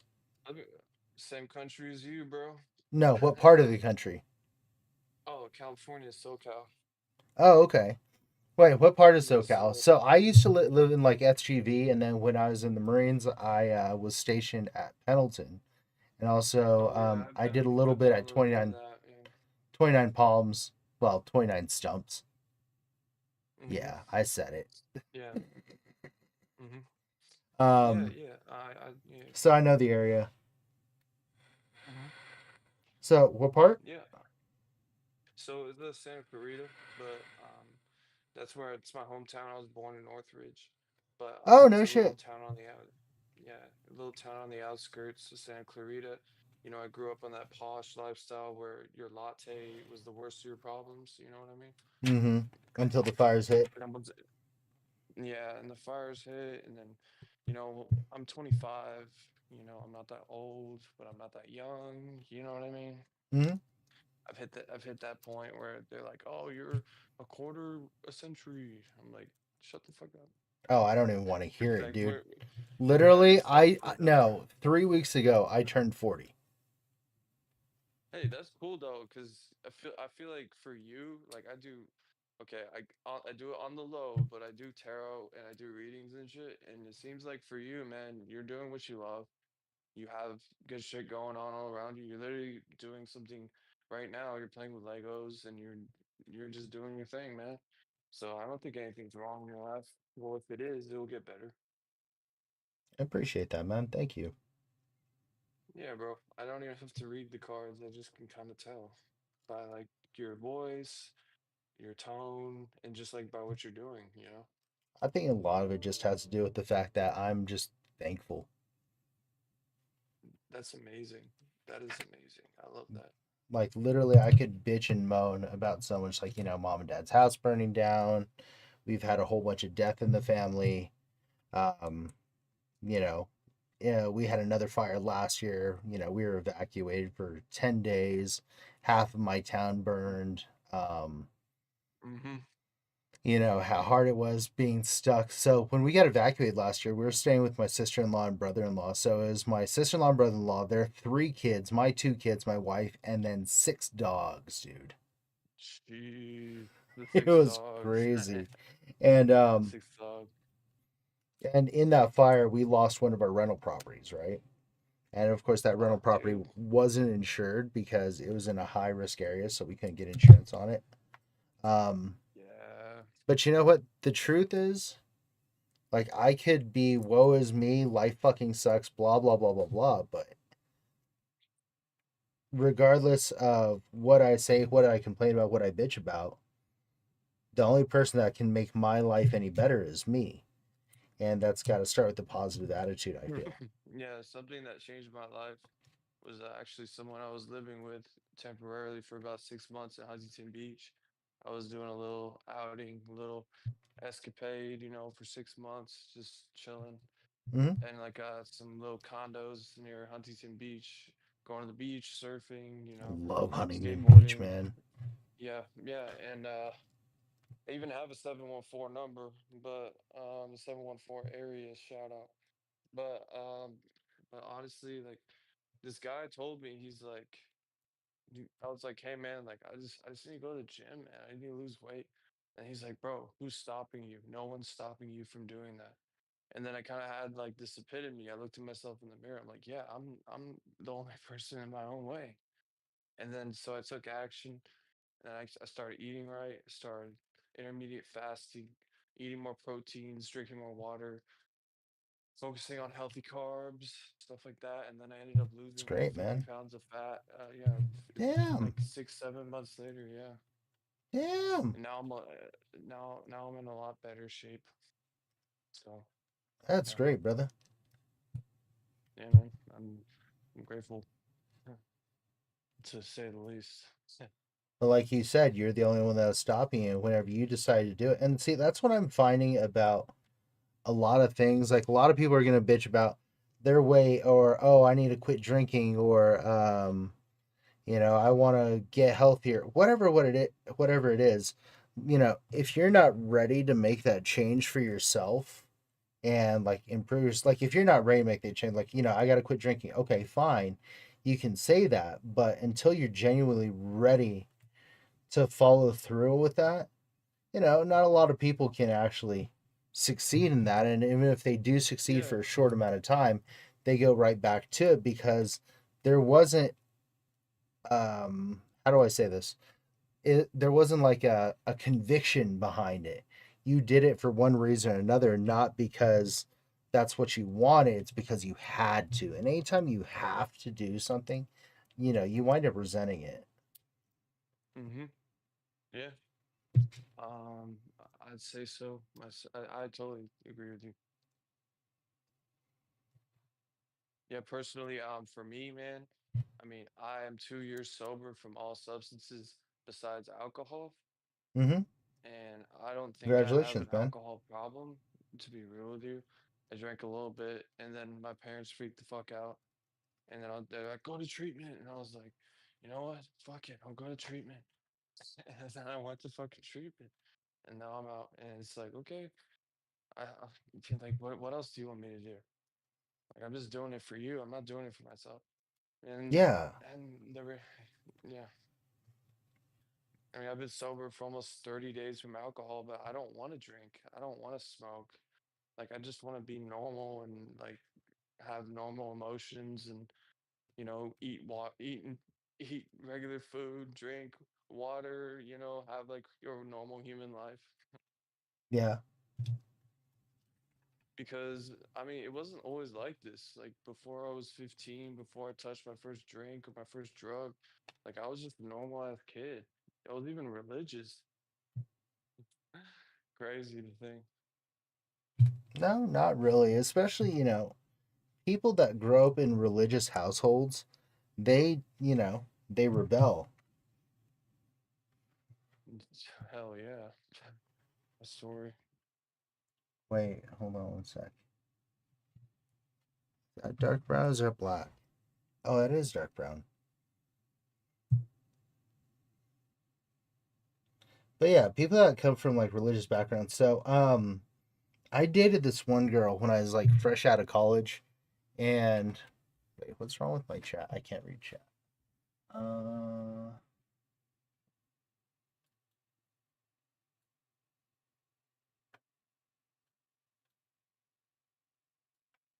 Same country as you, bro. No, what part of the country? Oh, California, SoCal. Oh, okay. Wait, what part of Yes, SoCal? sir. So I used to live in like SGV, and then when I was in the Marines, I was stationed at Pendleton, and also Oh yeah, I did a little I've bit at definitely done that. Yeah. 29 Palms, well, 29 Stumps. Mhm. Yeah, I said it. Yeah. Mhm. Yeah, Um, yeah. Yeah. so I know the area. Mhm. So what part? Yeah. So it's the Santa Clarita, but that's where it's my hometown. I was born in Northridge, but Oh, it's no a little shit. town on the yeah, a little town on the outskirts of Santa Clarita. I grew up on that posh lifestyle where your latte was the worst of your problems. You know what I mean? Mm-hmm. Until the fires hit. And yeah, and the fires hit, and then, I'm 25. I'm not that old, but I'm not that young. You know what I mean? Mm-hmm. I've hit that point where they're like, "Oh, you're a quarter a century." I'm like, "Shut the fuck up." Oh, I don't even want to hear it, Like dude. we're at the Literally, start of the no, 3 weeks ago I turned 40. Hey, that's cool though, because I feel like for you, like I do, okay, I do it on the low, but I do tarot and I do readings and shit, and it seems like for you, man, you're doing what you love. You have good shit going on all around you. You're literally doing something right now. You're playing with Legos and you're just doing your thing, man. So I don't think anything's wrong in your life. Well, if it is, it'll get better. I appreciate that, man. Thank you. Yeah, bro. I don't even have to read the cards. I just can kind of tell by like your voice, your tone, and just like by what you're doing. I think a lot of it just has to do with the fact that I'm just thankful. That's amazing. That is amazing. I love that. Like literally, I could bitch and moan about so much, like mom and dad's house burning down. We've had a whole bunch of death in the family. Um, you know, yeah, we had another fire last year. We were evacuated for 10 days. Half of my town burned. Um, Mm-hmm. how hard it was being stuck. So when we got evacuated last year, we were staying with my sister in law and brother in law. So it was my sister in law and brother in law, their 3 kids, my 2 kids, my wife, and then 6 dogs, dude. Jeez, the It six was dogs. crazy. And The six dogs. in that fire, we lost one of our rental properties, right? And of course, that rental Oh, property damn. wasn't insured because it was in a high risk area, so we couldn't get insurance on it. Um, Yeah. but you know what? The truth is, like, I could be woe is me, life fucking sucks, blah, blah, blah, blah, blah. But regardless of what I say, what I complain about, what I bitch about, the only person that can make my life any better is me. And that's got to start with the positive attitude, I feel. Yeah, something that changed my life was actually someone I was living with temporarily for about 6 months in Huntington Beach. I was doing a little outing, a little escapade, for 6 months, just chilling. Hmm. and like some little condos near Huntington Beach. Going to the beach, surfing, I love Huntington Beach, skateboarding. man. Yeah, yeah, and I even have a 714 number, but the 714 area shout out. But honestly, like this guy told me, he's like, I was like, hey man, like I just need to go to the gym, man. I need to lose weight. And he's like, bro, who's stopping you? No one's stopping you from doing that. And then I kind of had like this epitome. I looked at myself in the mirror. I'm like, yeah, I'm the only person in my own way. And then so I took action, and I started eating right. I started intermediate fasting, eating more proteins, drinking more water, focusing on healthy carbs, stuff like that. And then I ended up It's losing like great, 50 man. pounds of fat. Yeah, Damn. like 6, 7 months later. Yeah, Damn. and now I'm in a lot better shape. So That's yeah, great, brother. yeah, man, I'm grateful to say the least. But like you said, you're the only one that was stopping you whenever you decided to do it. And see, that's what I'm finding about a lot of things. Like a lot of people are gonna bitch about their weight, or oh, I need to quit drinking, or I want to get healthier. Whatever it is, if you're not ready to make that change for yourself and like improve, like if you're not ready to make that change, like I got to quit drinking. Okay, fine, you can say that, but until you're genuinely ready to follow through with that, not a lot of people can actually succeed in that. And even if they do succeed Yeah. for a short amount of time, they go right back to it because there wasn't, how do I say this? There wasn't like a conviction behind it. You did it for one reason or another, not because that's what you wanted, it's because you had to. And anytime you have to do something, you wind up resenting it. Mm-hmm. Yeah. I'd say so. I totally agree with you. Yeah, personally, for me, man, I mean, I am 2 years sober from all substances besides alcohol, Mm-hmm. and I don't think I have Congratulations, an man. alcohol problem, to be real with you. I drank a little bit, and then my parents freaked the fuck out, and then they're like, "Go to treatment," and I was like, "You know what? Fuck it, I'll go to treatment." And then I went to fucking treatment, and now I'm out, and it's like, okay, I feel like, what else do you want me to do? Like, I'm just doing it for you. I'm not doing it for myself. And Yeah. yeah, I mean, I've been sober for almost 30 days from alcohol, but I don't want to drink. I don't want to smoke. Like, I just want to be normal and like have normal emotions and eat regular food, drink water. Have like your normal human life. Yeah. Because I mean, it wasn't always like this. Like before I was 15, before I touched my first drink or my first drug, like I was just a normal ass kid. I was even religious. Crazy to think. No, not really. Especially, people that grow up in religious households, they rebel. Hell yeah. A story. Wait, hold on one sec. Is that dark brown or is that black? Oh, that is dark brown. But yeah, people that come from like religious backgrounds. So, I dated this one girl when I was like fresh out of college, and wait, what's wrong with my chat? I can't read chat. Uh,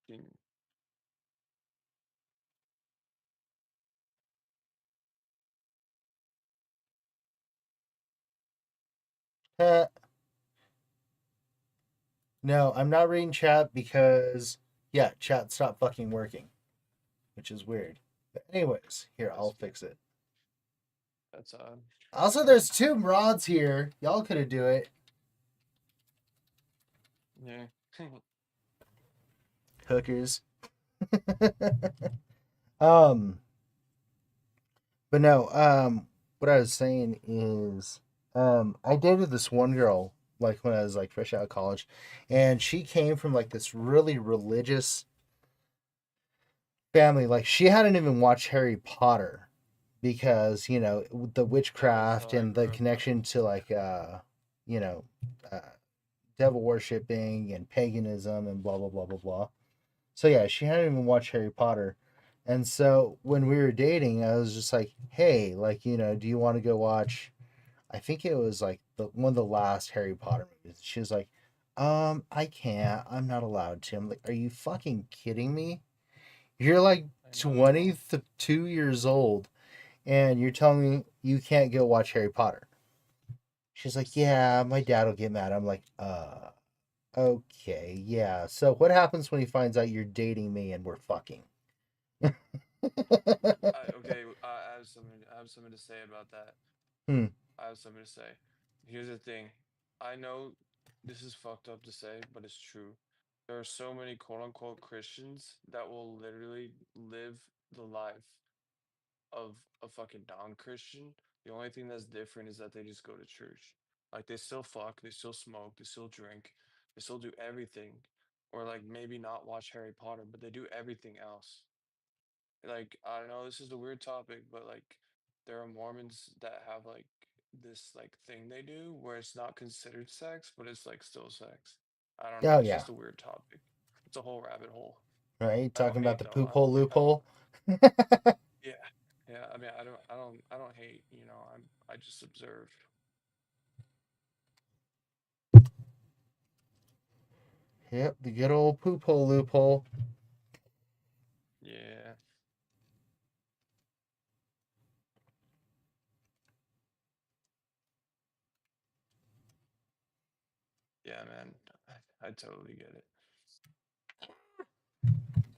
Can- eh, no, I'm not reading chat because yeah, chat stopped fucking working, which is weird. But anyways, here I'll That's fix it. that's odd. Also, there's two rods here. Y'all could have do it. Yeah. Hookers. um, but no, what I was saying is, I dated this one girl like when I was like fresh out of college, and she came from like this really religious family. Like she hadn't even watched Harry Potter because the Yeah, that's witchcraft how I and the grew up. connection to like you know uh, devil worshipping and paganism and blah blah blah blah blah. So yeah, she hadn't even watched Harry Potter. And so when we were dating, I was just like, "Hey, like, do you want to go watch I think it was like one of the last Harry Potter movies." She was like, I can't. I'm not allowed to." I'm like, "Are you fucking kidding me? You're like I know. 22 years old and you're telling me you can't go watch Harry Potter." She's like, "Yeah, my dad will get mad." I'm like, okay, yeah. So what happens when he finds out you're dating me and we're fucking? Okay, I have something. I have something to say about that. Hmm. I have something to say. Here's the thing. I know this is fucked up to say, but it's true. There are so many quote unquote Christians that will literally live the life of a fucking non-Christian. The only thing that's different is that they just go to church. Like they still fuck, they still smoke, they still drink, they still do everything. Or like maybe not watch Harry Potter, but they do everything else. Like I don't know, this is a weird topic, but like there are Mormons that have like this like thing they do where it's not considered sex, but it's like still sex. I don't know, Oh it's yeah. just a weird topic. It's a whole rabbit hole. Right? I don't Talking about hate the though. poop hole I don't loophole. yeah. Yeah, I mean I don't hate, you know, I just observe. Yep, the good old poop hole loophole. Yeah. Yeah, man. I totally get it.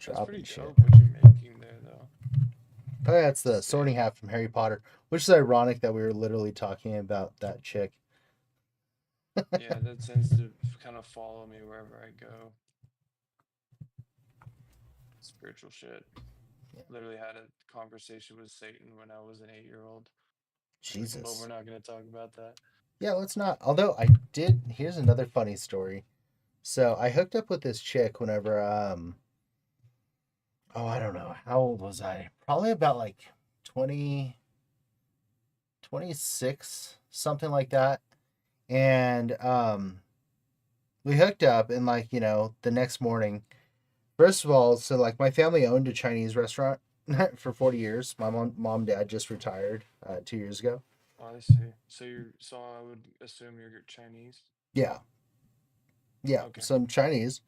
That's pretty Dropping shit. dope what you're making there though. Oh yeah, it's the sorting Sick. hat from Harry Potter, which is ironic that we were literally talking about that chick. Yeah, that tends to kind of follow me wherever I go. Spiritual shit. Yeah. Literally had a conversation with Satan when I was an 8-year old, but we're Jesus. not going to talk about that. Yeah, let's not. Although I did. Here's another funny story. So I hooked up with this chick whenever oh, I don't know, how old was I? Probably about like 20, 26, something like that. And we hooked up, and like, the next morning, first of all, so like my family owned a Chinese restaurant for 40 years. My mom dad just retired 2 years ago. Oh, I see. So I would assume you're Chinese. Yeah. Yeah, Okay. some Chinese.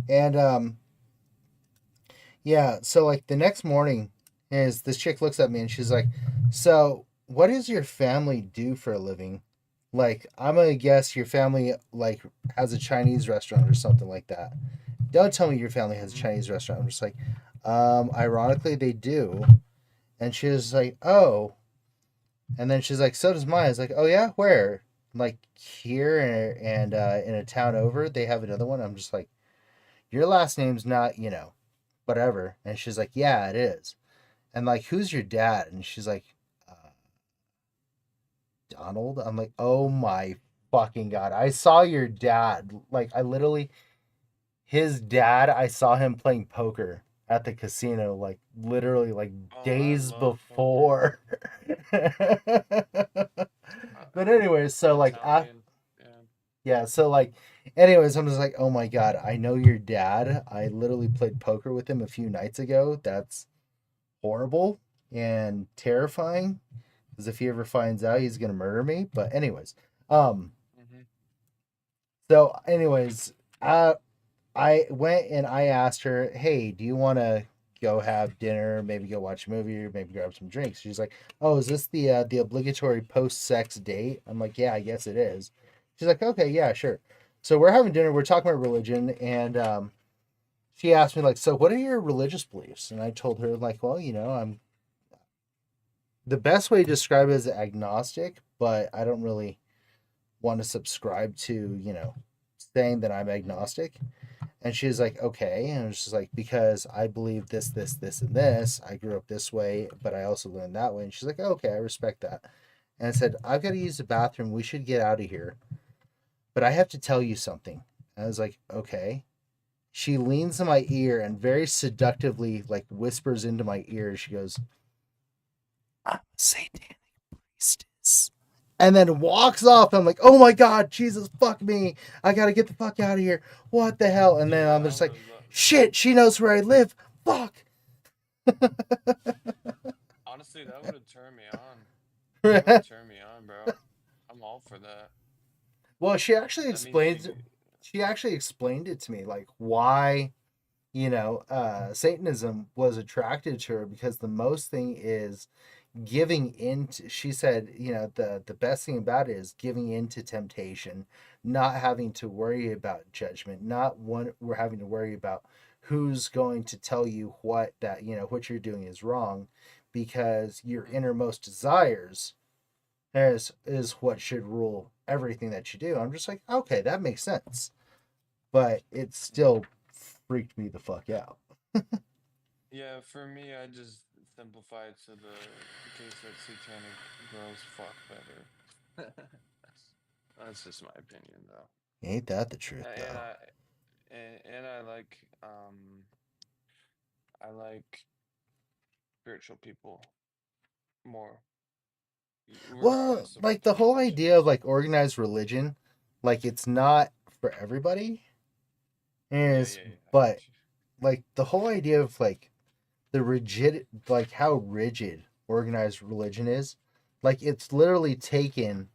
And yeah, so like the next morning is this chick looks at me and she's like, "So, what does your family do for a living?" Like, I'm gonna guess your family like has a Chinese restaurant or something like that. Don't tell me your family has a Mm-hmm. Chinese restaurant. I'm just like, ironically they do. And she was like, "Oh." And then she's like, "So does mine." I was like, "Oh yeah, where?" Like here and in a town over, they have another one. I'm just like, "Your last name's not, whatever." And she's like, "Yeah, it is." And like, "Who's your dad?" And she's like, "Donald." I'm like, "Oh my fucking god. I saw your dad. Like, I literally his dad, I saw him playing poker at the casino, like literally like Oh, I days love poker. before." But anyways, I'm so like Italian. Yeah. yeah, so like anyways, I'm just like, "Oh my god, I know your dad. I literally played poker with him a few nights ago. That's horrible and terrifying because if he ever finds out, he's gonna murder me." But anyways, um, Mm-hmm. so anyways, I went and I asked her, "Hey, do you want to go have dinner? Maybe go watch a movie, or maybe grab some drinks?" She's like, "Oh, is this the obligatory post-sex date?" I'm like, "Yeah, I guess it is." She's like, "Okay, yeah, sure." So we're having dinner. We're talking about religion, and she asked me like, "So what are your religious beliefs?" And I told her like, "Well, I'm the best way to describe it is agnostic, but I don't really want to subscribe to saying that I'm Mm-hmm. agnostic." And she was like, "Okay." And it was just like, "Because I believe this, this, this, and this. I grew up this way, but I also learned that way." And she's like, "Oh, okay, I respect that." And I said, "I've got to use the bathroom. We should get out of here." but I have to tell you something. I was like, okay. She leans in my ear and very seductively, like, whispers into my ear. She goes, I'm a satanic priestess. And then walks off. I'm like, oh my God, Jesus, fuck me. I got to get the fuck out of here. What the hell? And then Yeah, I'm I just like, would. shit, she knows where I live. Fuck. Honestly, that would have turned me on. That would have turned me on, bro. I'm all for that. Well, That means she. she actually explained it to me, like why, Satanism was attracted to her because the most thing is giving in to, she said, the best thing about it is giving in to temptation, not having to worry about judgment, not one we're having to worry about who's going to tell you what you're doing is wrong, because your Mhm. innermost desires is what should rule everything that you do. I'm just like, okay, that makes sense. But it still freaked me the fuck out. Yeah, for me, I just simplify it to the case that satanic girls fuck better. That's just my opinion, though. Ain't that the truth And though? and I like spiritual people more, Well, regardless of like what their the whole religion idea of is. like organized religion, like it's not for everybody Yeah, is, yeah, yeah. I but get you. like the whole idea of like like how rigid organized religion is, like it's literally taken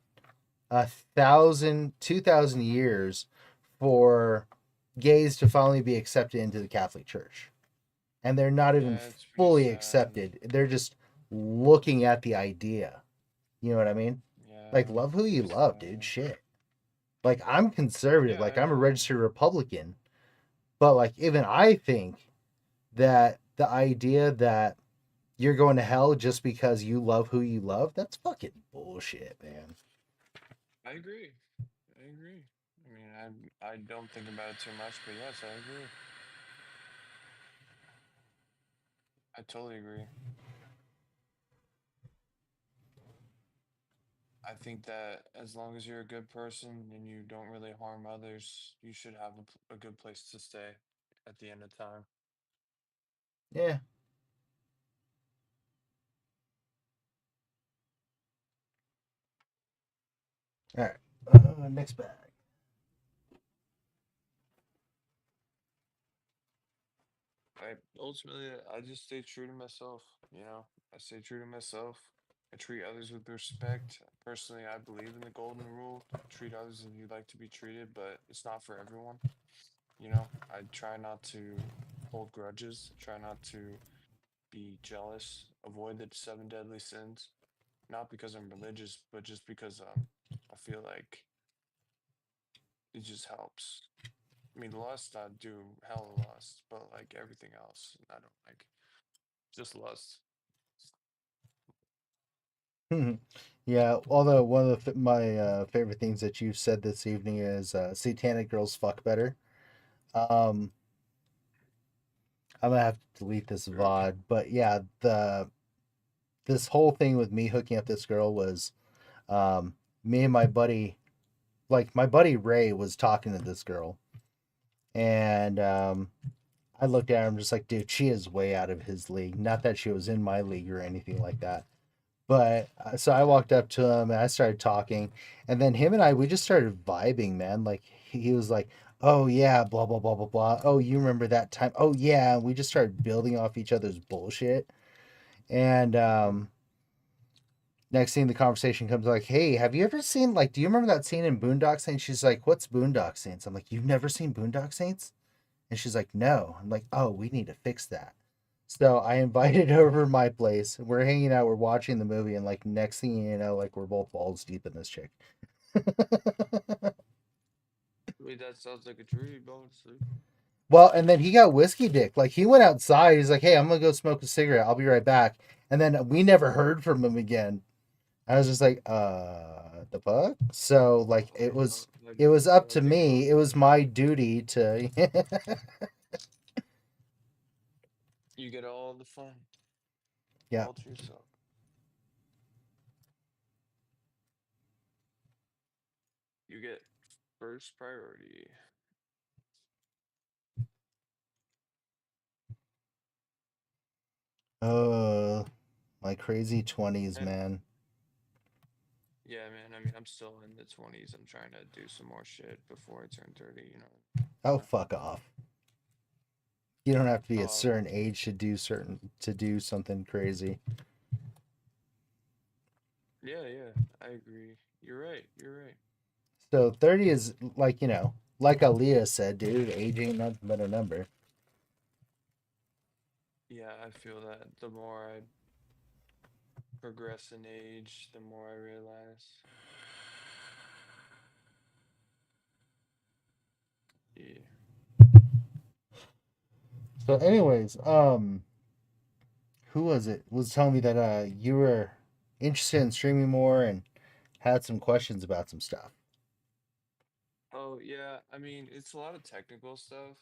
2,000 years for gays to finally be accepted into the Catholic Church. And they're not even Yeah, it's pretty fully sad. accepted. They're just looking at the idea. You know what I mean? Like, Yeah, love who it's you pretty love, dude. sad. Shit. Like, I'm conservative. Yeah, Like, I I'm a know. registered Republican. But, like, even I think that the idea that you're going to hell just because you love who you love, that's fucking bullshit, man. I agree. I agree. I mean, I don't think about it too much, but yes, I agree. I totally agree. I think that as long as you're a good person and you don't really harm others, you should have a good place to stay at the end of time. Yeah. All right. Next bag. I ultimately I just stay true to myself, you know. I stay true to myself. I treat others with respect. Personally, I believe in the golden rule. Treat others as you'd like to be treated, but it's not for everyone. You know, I try not to hold grudges, try not to be jealous, avoid the seven deadly sins. Not because I'm religious, but just because I feel like it just helps. I mean, lust, I do hella lust, but like everything else, I don't like. Just lust. Yeah, although one of my favorite things that you've said this evening is satanic girls fuck better. Um, I'm gonna have to delete this True. VOD, but yeah, the this whole thing with me hooking up this girl was me and my buddy, like my buddy Ray was talking to this girl, and I looked at her. I'm just like, dude, she is way out of his league. Not that she was in my league or anything like that. But so I walked up to him and I started talking, and then him and I we just started vibing, man. Like he was like, "Oh yeah, blah blah blah blah blah. Oh, you remember that time? Oh yeah." And we just started building off each other's bullshit. And Hmm. next thing the conversation comes like, "Hey, have you ever seen like? Do you remember that scene in Boondock Saints?" She's like, "What's Boondock Saints?" I'm like, "You've never seen Boondock Saints?" And she's like, "No." I'm like, "Oh, we need to fix that." So I invited her over to my place. We're hanging out. We're watching the movie, and like next thing you know, like we're both balls deep in this chick. Wait, that sounds like a dream, honestly. Well, and then he got whiskey dick. Like he went outside. He's like, "Hey, I'm gonna go smoke a cigarette. I'll be right back." And then we never heard from him again. I was just like, the fuck? So like Like, it was up to take me. It was my duty to you get all the fun yeah. all to yourself. You get First priority. Oh, my crazy 20s, And man. yeah, man, I mean, I'm still in the 20s. I'm trying to do some more shit before I turn 30, you know. Oh, fuck off. You don't have to be a Oh, certain age to do something crazy. yeah, yeah, I agree. You're right. You're right. So 30 is like, like Aaliyah said, dude, age ain't nothing but a number. Yeah, I feel that the more I progress in age, the more I realize. Yeah. So anyways, who was it? Was telling me that you were interested in streaming more and had some questions about some stuff. Oh, yeah, I mean, it's a lot of technical stuff,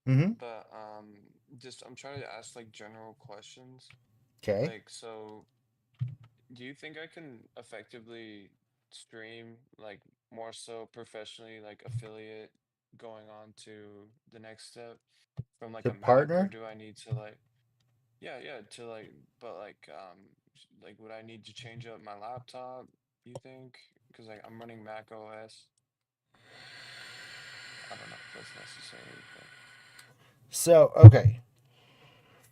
Mm-hmm. but just I'm trying to ask like general questions. Okay. Like, so do you think I can effectively stream like more so professionally, like affiliate going on to the next step from like To a Mac, or partner? do I need to like, yeah, yeah, to like, but like would I need to change up my laptop, you think? Because like I'm running Mac OS. I don't know if that's necessary, but So, okay.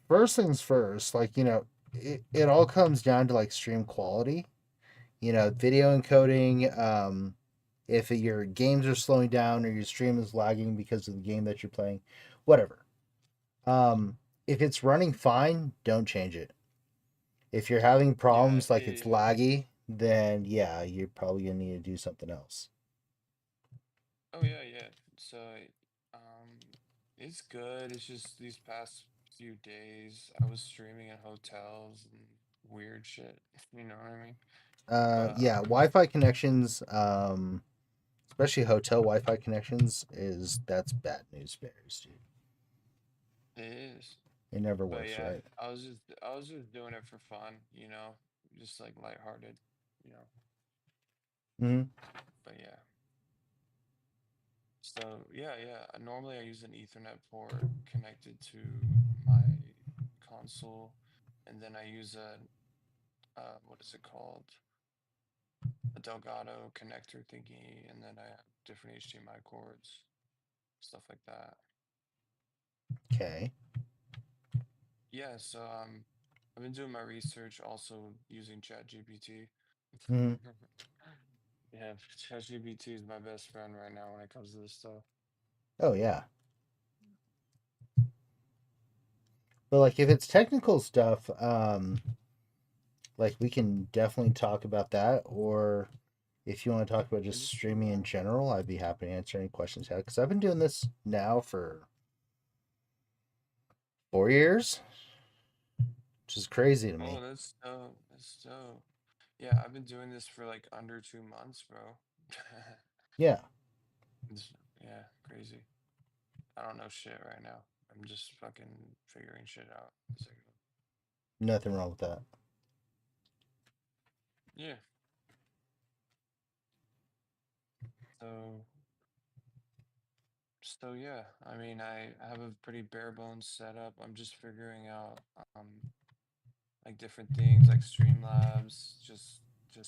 First things first, like, it all comes down to like stream quality, video encoding, if your games are slowing down or your stream is lagging because of the game that you're playing, whatever. If it's running fine, don't change it. If you're having yeah, problems like yeah, it's yeah. laggy, then yeah, you're probably gonna need to do something else. Oh yeah, yeah. So, um, it's good. It's just these past few days I was streaming in hotels and weird shit. You know what I mean? But Yeah, Wi-Fi connections, especially hotel Wi-Fi connections, that's bad news bears, dude. it is. It never But works yeah, right. I was just doing it for fun, just like lighthearted, you know. Hmm. But yeah. So yeah, yeah. Normally I use an Ethernet port connected to my console, and then I use a what is it called? A Delgado connector thingy, and then I have different HDMI cords, stuff like that. Okay. Yeah, so I've been doing my research also using ChatGPT. Hmm. Yeah, ChatGPT is my best friend right now when it comes to this stuff. Oh yeah, but like if it's technical stuff, like we can definitely talk about that. Or if you want to talk about I just just streaming in general, I'd be happy to answer any questions you have because I've been doing this now for 4 years, which is crazy to Oh, me. that's dope. That's dope. Yeah, I've been doing this for like under 2 months, bro. Yeah, It's, yeah, crazy. I don't know shit right now. I'm just fucking figuring shit out as I go. nothing wrong with that. Yeah. So So yeah, I mean, I have a pretty bare bones setup. I'm just figuring out like different things like Streamlabs, just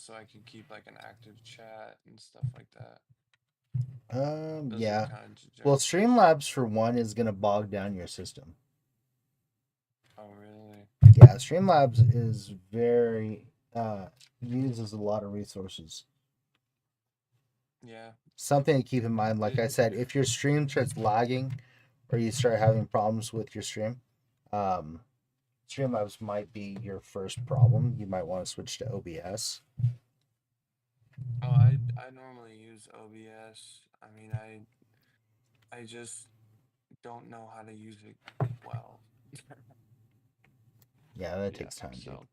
so I can keep like an active chat and stuff like that. Those are the Yeah. kind of Well, general questions. Streamlabs for one is gonna bog down your system. Oh really? Yeah, Streamlabs is very uses a lot of resources. Yeah. Something to keep in mind. Like It, I said, if your stream starts lagging or you start having problems with your stream, um, Streamlabs might be your first problem. You might want to switch to OBS. oh, I normally use OBS. I mean, I just don't know how to use it well. Yeah, that Yeah. takes time, dude. So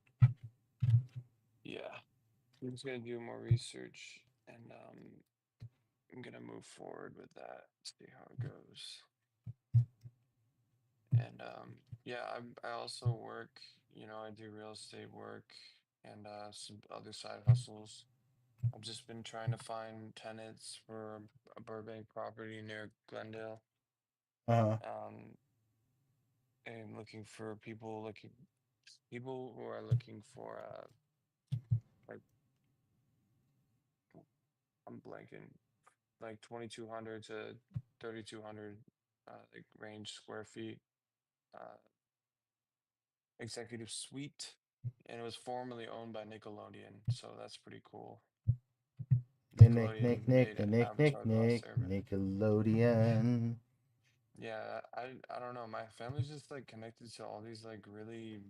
yeah, I'm just gonna do more research and I'm gonna move forward with that, see how it goes. And yeah, I also work, I do real estate work and some other side hustles. I've just been trying to find tenants for a Burbank property near Glendale. Uh-huh. Um, and looking for people who are looking for like I'm blanking, like 2,200 to 3,200 like range square feet uh executive suite, and it was formerly owned by Nickelodeon, so that's pretty cool. Nick, Nickelodeon Nick, Nick, made Nick, an Nick, Nick, Avatar the Last Nick, Airbender. Nickelodeon. Yeah, I don't know. My family's just like connected to all these like really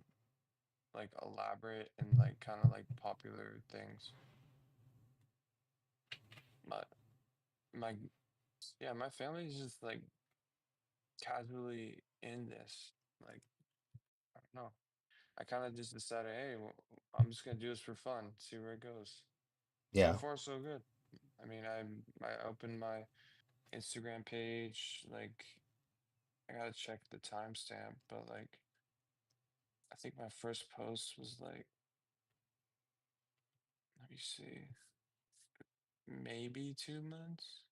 like elaborate and like kind of like popular things. But my yeah, my family's just like casually in this. Like I don't know. I kind of just decided, hey, I'm just gonna do this for fun, see where it goes. So Yeah. far, so good. I mean, I opened my Instagram page. Like, I gotta check the timestamp, but like, I think my first post was like, let me see, maybe 2 months.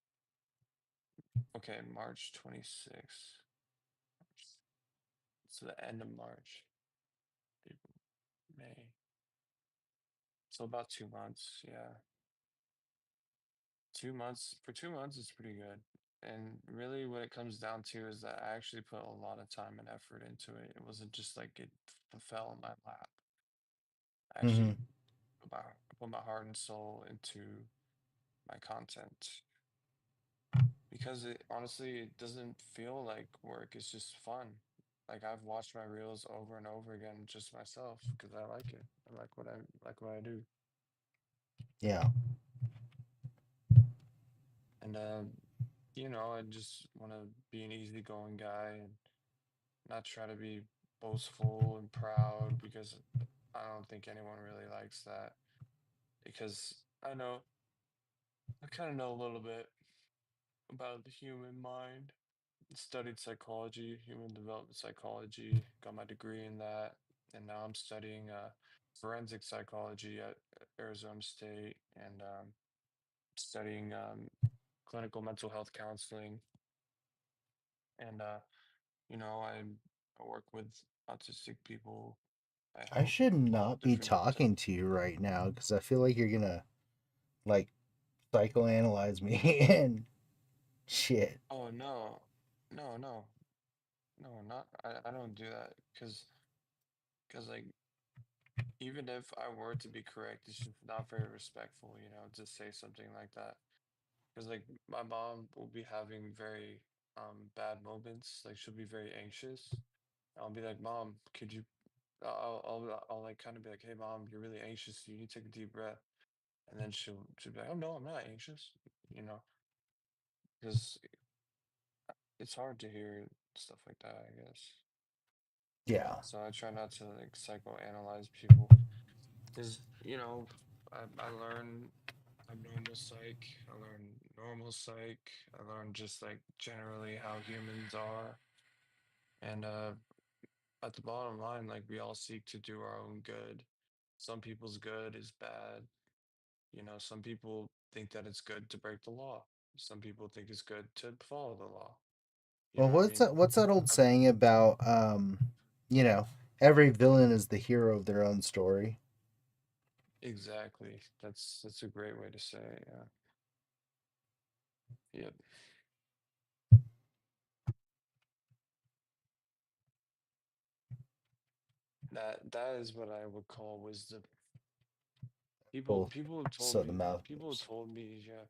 Okay, March 26th. So the end of March, April, May. So about 2 months. Yeah, 2 months. For 2 months, it's pretty good. And really, what it comes down to is that I actually put a lot of time and effort into it. It wasn't just like it fell in my lap. I Mm-hmm. actually put my heart and soul into my content because it honestly it doesn't feel like work. It's just fun. Like I've watched my reels over and over again just myself because I like it. I like what I do. Yeah. And I just want to be an easygoing guy and not try to be boastful and proud because I don't think anyone really likes that because I kind of know a little bit about the human mind. Studied psychology, human development psychology, got my degree in that, and now I'm studying forensic psychology at Arizona State and studying clinical mental health counseling. And I work with autistic people. I I help should all not be different types of. talking to you right now because I feel like you're gonna like psychoanalyze me and shit. Oh no, no, no, no, not. I don't do that because like even if I were to be correct, it's just not very respectful, to say something like that. Because like my mom will be having very bad moments. Like she'll be very anxious. I'll be like, Mom, could you? I'll like kind of be like, Hey, Mom, you're really anxious. You need to take a deep breath. And then she'll be like, Oh no, I'm not anxious. You know, because it's hard to hear stuff like that, I guess. Yeah. So I try not to like psychoanalyze people. Because, I learn abnormal psych, I learn normal psych, I learn just like generally how humans are. And at the bottom line, like we all seek to do our own good. Some people's good is bad. Some people think that it's good to break the law. Some people think it's good to follow the law. You Well, know what I mean? what's that old Um, saying about you know, every villain is the hero of their own story? exactly. That's a great way to say it. Yeah. Yep. That is what I would call wisdom. People Both people have told so the me mouth people have moves. told me yeah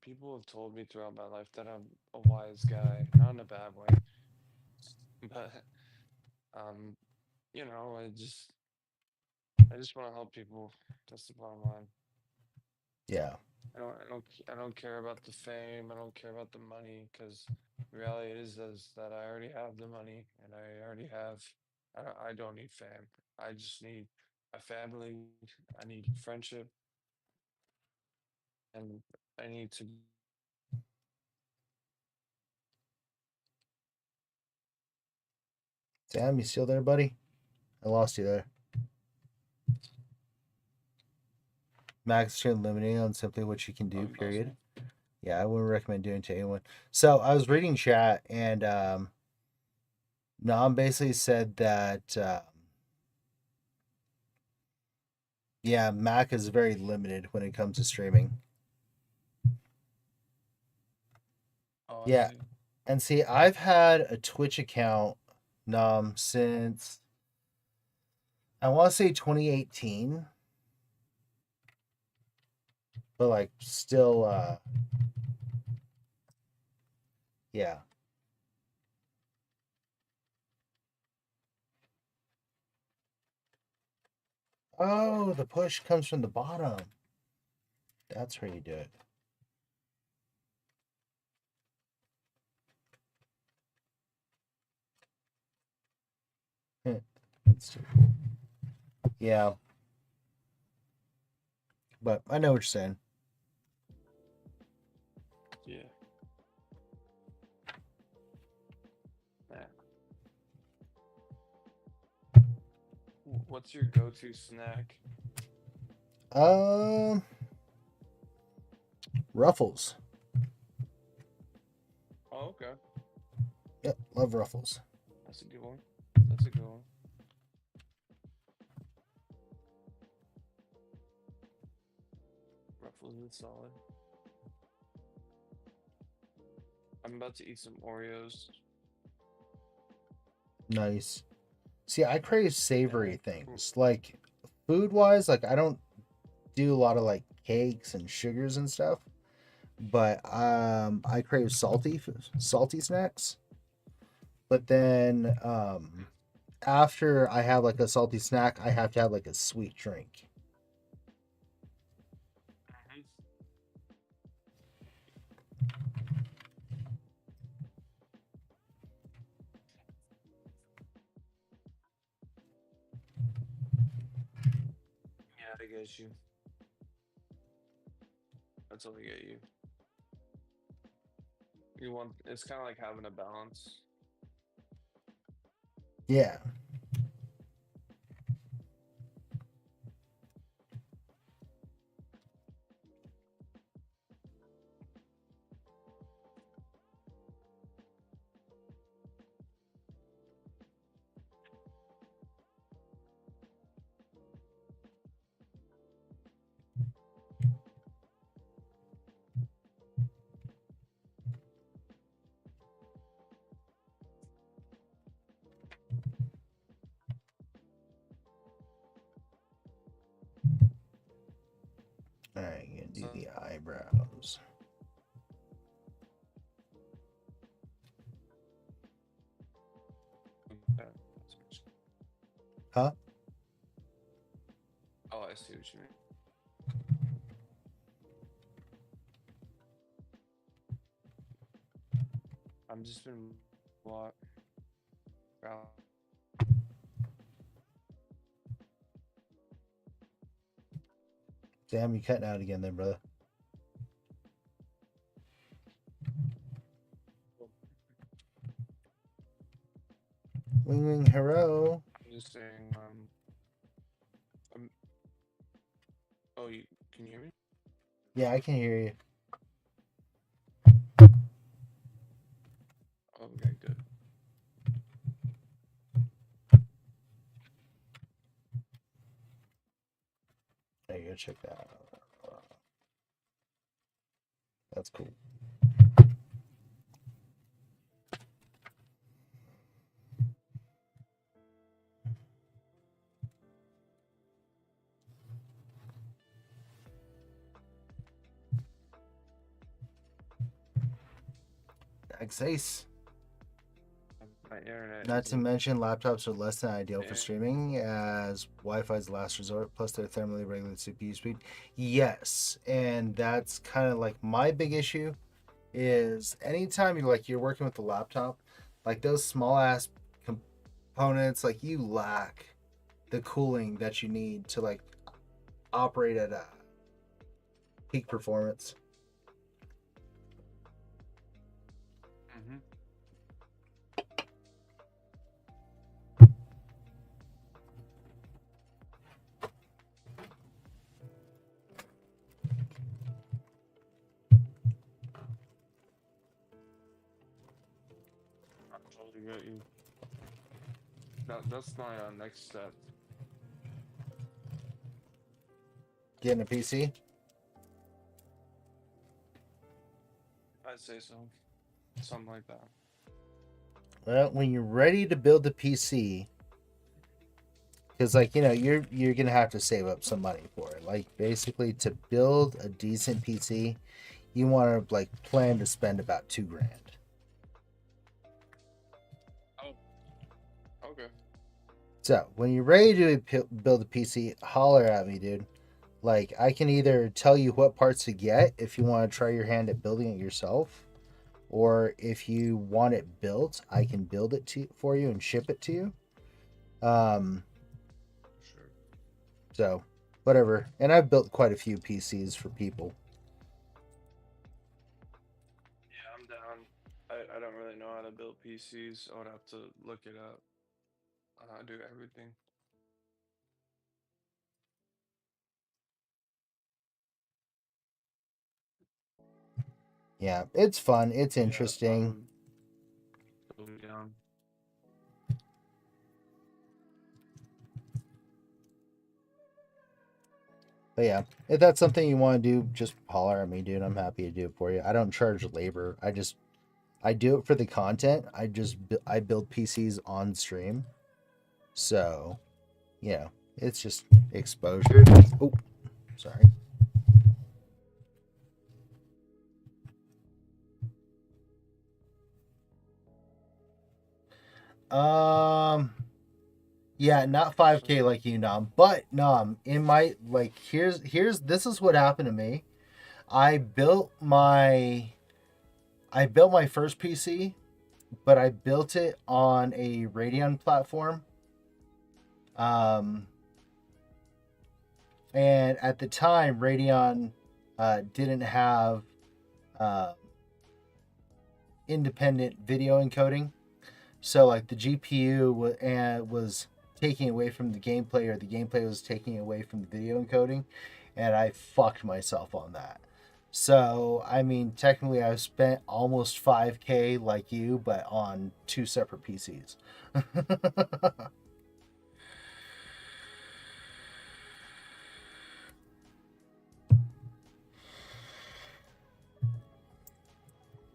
people have told me throughout my life that I'm a wise guy, not in a bad way, but um I just want to help people. That's the bottom line. Yeah. I don't care about the fame. I don't care about the money because reality is that I already have the money and I already have. I don't need fame. I just need a family. I need friendship, and I need to. Sam, you still there, buddy? I lost you there. Max Chain limiting on simply what you can do, Impossible. period. Yeah, I wouldn't recommend doing it to anyone. So I was reading chat, and Nam basically said that yeah, Mac is very limited when it comes to streaming. Oh, I Yeah, see. and see, I've had a Twitch account, Nam, since I want to say 2018, but like still, yeah. Oh, the push comes from the bottom. That's where you do it. That's too cool. Yeah, but I know what you're saying. Yeah. What's your go-to snack? Um, Ruffles. Oh, okay. Yep, love Ruffles. That's a good one. That's a good one. Ruffles is solid. I'm about to eat some Oreos. Nice. See, I crave savory things. Like food wise, like I don't do a lot of like cakes and sugars and stuff. But I crave salty snacks. But then after I have like a salty snack, I have to have like a sweet drink. Yeah, I get you. That's all I get you. You want it's kind of like having a balance. Yeah. All right, gonna do So, the eyebrows. Huh? oh, I see what you mean. I'm just been walk. Damn, you cutting out again, then, brother. Wing wing hero. I'm just saying. I'm, oh, you can you hear me? Yeah, I can hear you. Okay, good. There you go. Check that out. That's cool. Ace. My internet. Not is to mention, laptops are less than ideal for streaming, as Wi-Fi is the last resort. Plus, they're thermally regulated CPU speed. Yes, and that's kind of like my big issue. Is anytime you're working with the laptop, like those small ass components, like you lack the cooling that you need to like operate at a peak performance. Mm-hmm. totally get you. That's my next step. Getting a PC? I'd say so. Something like that. Well, when you're ready to build a PC, because like you're gonna have to save up some money for it. Like basically to build a decent PC, you want to like plan to spend about $2,000. Oh, okay. So when you're ready to build a PC, holler at me, dude. Like I can either tell you what parts to get if you want to try your hand at building it yourself, or if you want it built, I can build it for you and ship it to you. Sure. So whatever. And I've built quite a few PCs for people. Yeah, I'm down. I don't really know how to build PCs. I would have to look it up. I do everything. Yeah, it's fun. It's Yeah, interesting. I'm totally down. But yeah, if that's something you want to do, just holler at me, dude. I'm happy to do it for you. I don't charge labor. I do it for the content. I build PCs on stream. So, it's just exposure. Oh, sorry. Yeah, not 5K like you, Nam. But Nam, in my like here's this is what happened to me. I built my I built my first PC, but I built it on a Radeon platform. Um and at the time Radeon didn't have uh, independent video encoding. So like the GPU was taking away from the gameplay, or the gameplay was taking away from the video encoding, and I fucked myself on that. So I mean, technically, I've spent almost 5K like you, but on two separate PCs.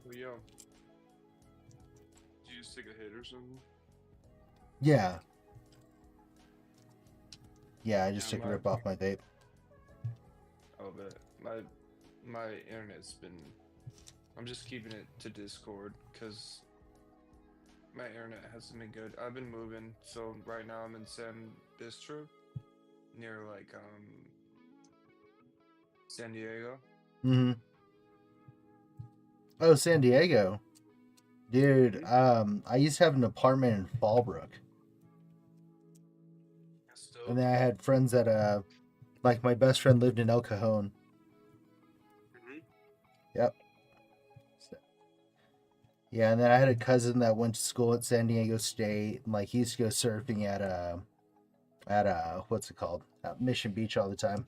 Well, yo, do you stick a hit or something? Yeah, yeah. I just Yeah, took a rip off my vape. oh, but my internet's been. I'm just keeping it to Discord because my internet hasn't been good. I've been moving, so right now I'm in San Bistro, near like San Diego. Mm-hmm. Oh, San Diego, dude. Mm-hmm. I used to have an apartment in Fallbrook, That's and dope. then I had friends that like my best friend lived in El Cajon. Mm-hmm. Yep. So, yeah, and then I had a cousin that went to school at San Diego State, and like he used to go surfing at what's it called? Mission Beach all the time.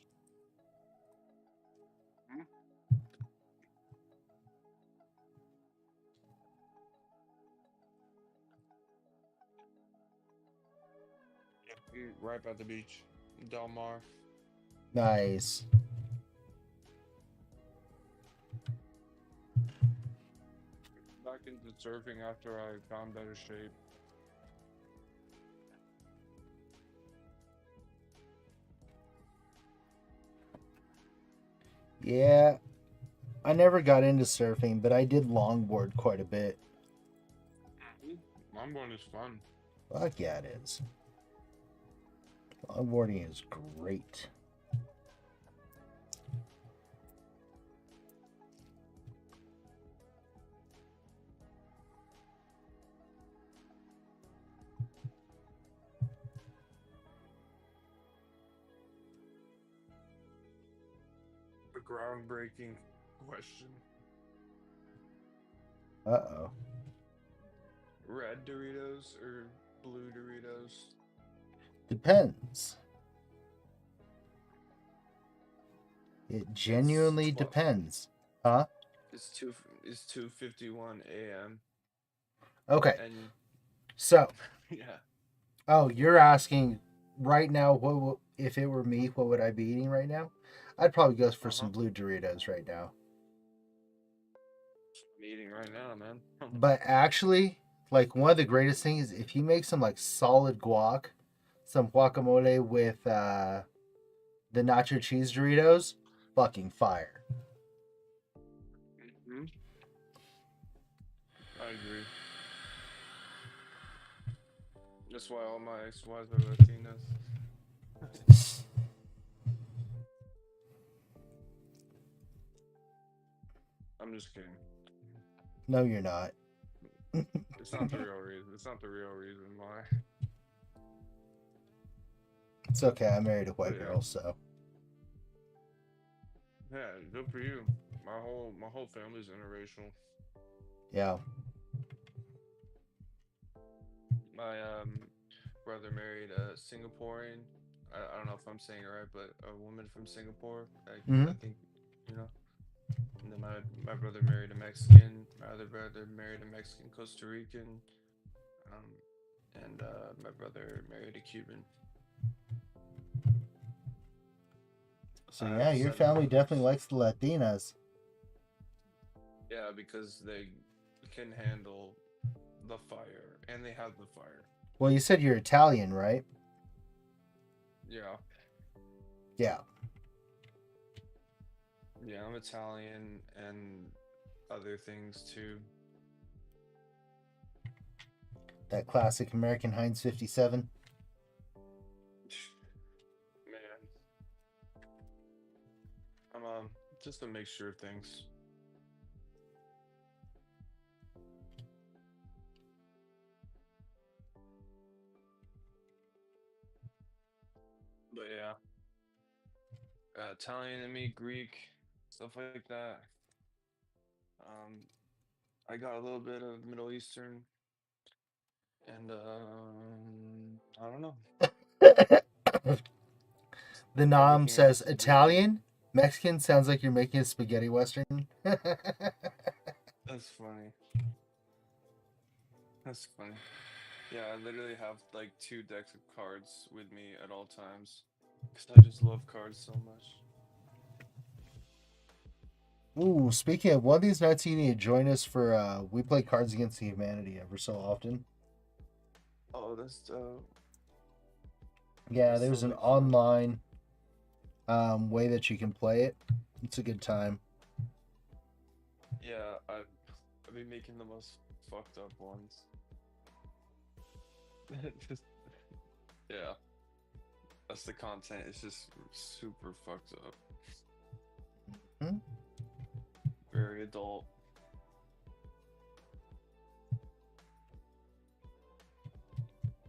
Right by the beach, Del Mar. Nice. Back into surfing after I found better shape. Yeah, I never got into surfing, but I did longboard quite a bit. Longboarding is fun. Fuck yeah, it is. Longboarding is great. A groundbreaking question. Uh-oh. Red Doritos or blue Doritos? Depends. It It's genuinely 12. depends. Huh? It's 2. It's 2:51 a.m. Okay. and So, Yeah. oh, you're asking right now, if it were me, what would I be eating right now? I'd probably go for some Uh-huh. blue Doritos right now. I'm eating right now, man. But actually, like one of the greatest things is if you make some like solid guac, some guacamole with the nacho cheese Doritos, fucking fire. Hmm. I agree. That's why all my ex-wives are Latinas. I'm just kidding. No, you're not. It's not the real reason. It's not the real reason why. It's okay. I married a But white yeah, girl, so yeah, good for you. My whole family's interracial. yeah. My brother married a Singaporean. I don't know if I'm saying it right, but a woman from Singapore. I Hmm. think, you know. And then my brother married a Mexican. My other brother married a Mexican Costa Rican. Um, and my brother married a Cuban. So I yeah, have your seven family definitely brothers. likes the Latinas. Yeah, because they can handle the fire, and they have the fire. Well, you said you're Italian, right? Yeah, Yeah, yeah, I'm Italian and other things too. that classic American Heinz 57. Man, I'm just a mixture of things. But yeah, Italian and me, Greek, stuff like that. Um, I got a little bit of Middle Eastern, and I don't know. The Nam Everything else says is weird. Italian. Mexican sounds like you're making a spaghetti western. That's funny. That's funny. Yeah, I literally have like two decks of cards with me at all times because I just love cards so much. Ooh, speaking of one of these nights, you need to join us for we play Cards Against Humanity ever so often. Oh, that's Yeah, that's there's an totally fun. online way that you can play it. It's a good time. Yeah, I've been making the most fucked up ones. Just yeah, that's the content. It's just super fucked up, Hmm? very adult.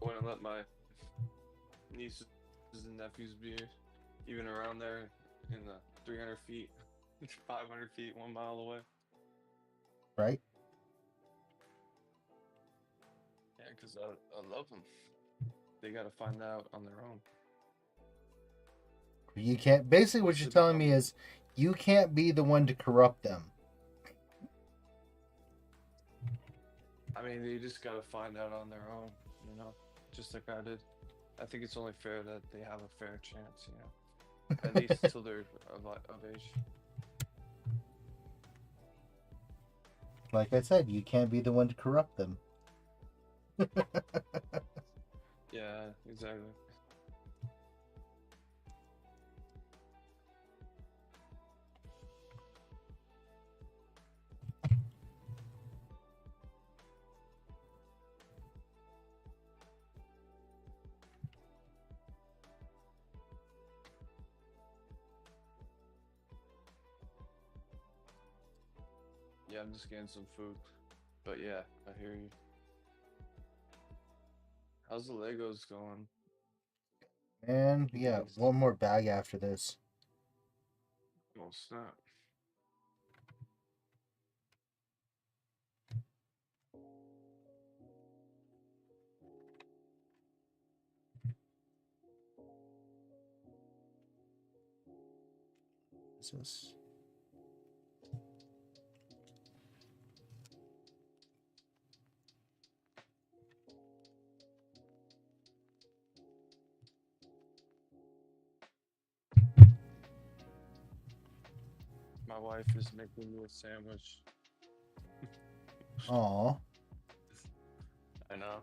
I wouldn't let my nieces and nephews be even around there in the 300 feet, 500 feet, 1 mile away. Right? Yeah, because I love them. They got to find out on their own. You can't. Basically, what Once you're they telling become, me is you can't be the one to corrupt them. I mean, they just got to find out on their own, you know, just like I did. I think it's only fair that they have a fair chance, you know, at least till they're of age. Like I said, you can't be the one to corrupt them. Yeah, exactly. Yeah, I'm just getting some food. But yeah, I hear you. How's the Legos going? And You yeah, getting? one more bag after this. Oh snap! This is My wife is making me a sandwich. Aw. I know.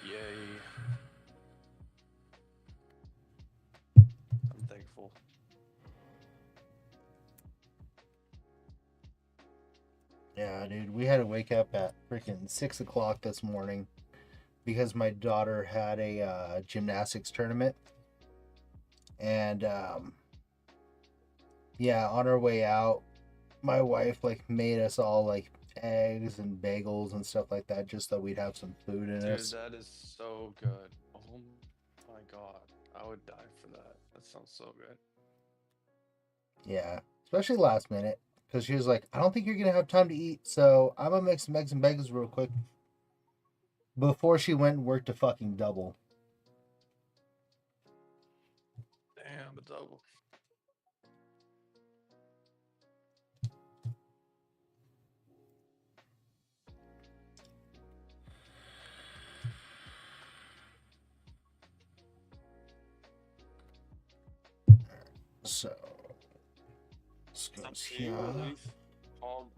Yay. I'm thankful. Yeah, dude, we had to wake up at freaking 6 o'clock this morning because my daughter had a gymnastics tournament. And yeah, on our way out, my wife like made us all like eggs and bagels and stuff like that just so we'd have some food in Dude, us. that is so good. Oh my god. I would die for that. That sounds so good. Yeah, especially last minute because she was like, I don't think you're gonna have time to eat, so I'm gonna make some eggs and bagels real quick before she went and worked a fucking double. Damn, a double. So this So, goes do here. you release Call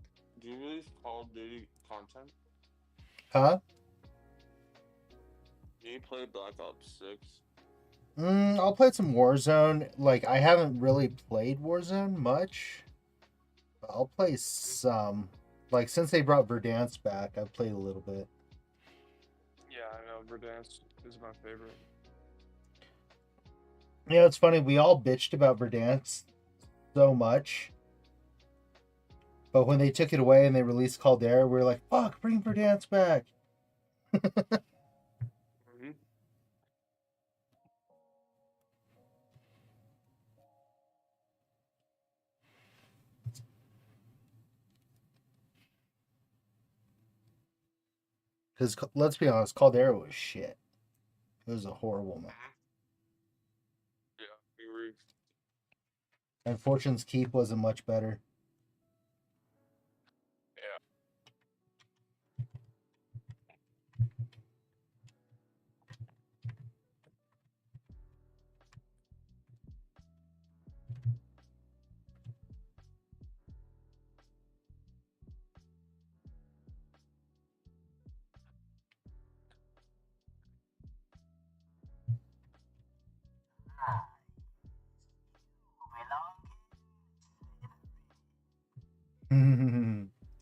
do you release Call of Duty content? Huh? Do you play Black Ops 6? I'll play some Warzone. Like, I haven't really played Warzone much. I'll play some. Like, since they brought Verdansk back, I've played a little bit. Yeah, I know. Verdansk is my favorite. You know, it's funny. We all bitched about Verdansk so much. But when they took it away and they released Caldera, we were like, fuck, bring Verdansk back. Mm-hmm. Because, let's be honest, Caldera was shit. It was a horrible map. Yeah, I agree. And Fortune's Keep wasn't much better. Yeah.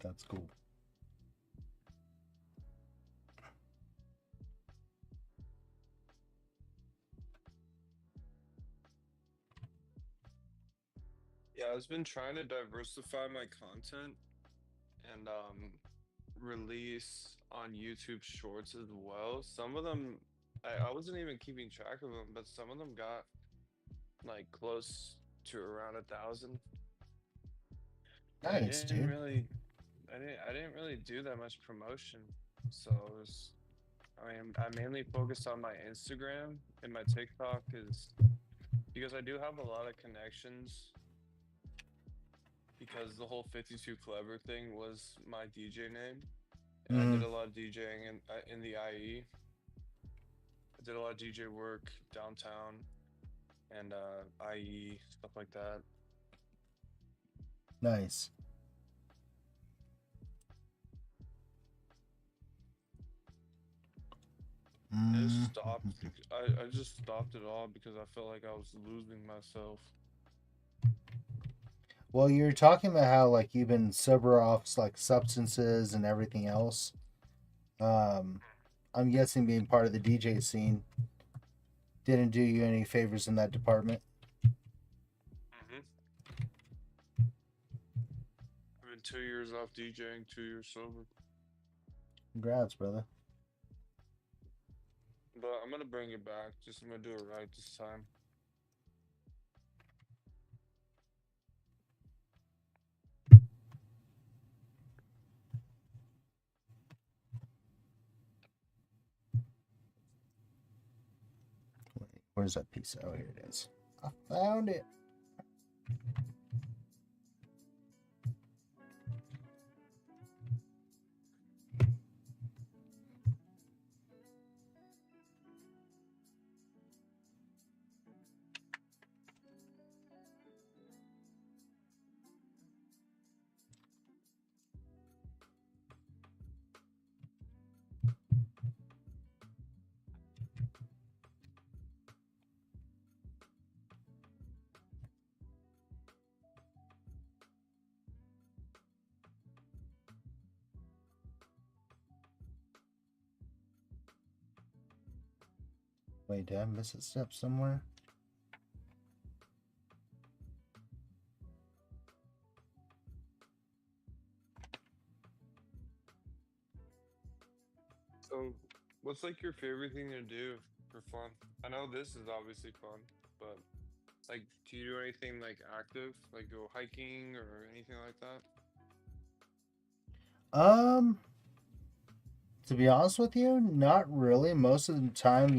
That's cool. Yeah, I've been trying to diversify my content and release on YouTube Shorts as well. Some of them, I wasn't even keeping track of them, but some of them got like close to around 1,000. I Nice, didn't dude. really, I didn't really do that much promotion. So it was, I mainly focused on my Instagram and my TikTok is because I do have a lot of connections. Because the whole 52 Clever thing was my DJ name, and I Mm-hmm. did a lot of DJing in the IE. I did a lot of DJ work downtown and IE stuff like that. Nice. I just Mm. stopped. I just stopped it all because I felt like I was losing myself. Well, you're talking about how like you've been sober off like substances and everything else. I'm guessing being part of the DJ scene didn't do you any favors in that department. Mm-hmm. I've been 2 years off DJing, 2 years sober, Congrats, brother. but I'm gonna bring it back. Just I'm gonna do it right this time. Wait, where's that piece? Oh, here it is. I found it. Wait, did I miss a step somewhere? So, what's like your favorite thing to do for fun? I know this is obviously fun, but like, do you do anything like active, like go hiking or anything like that? Um, to be honest with you, not really. Most of the time,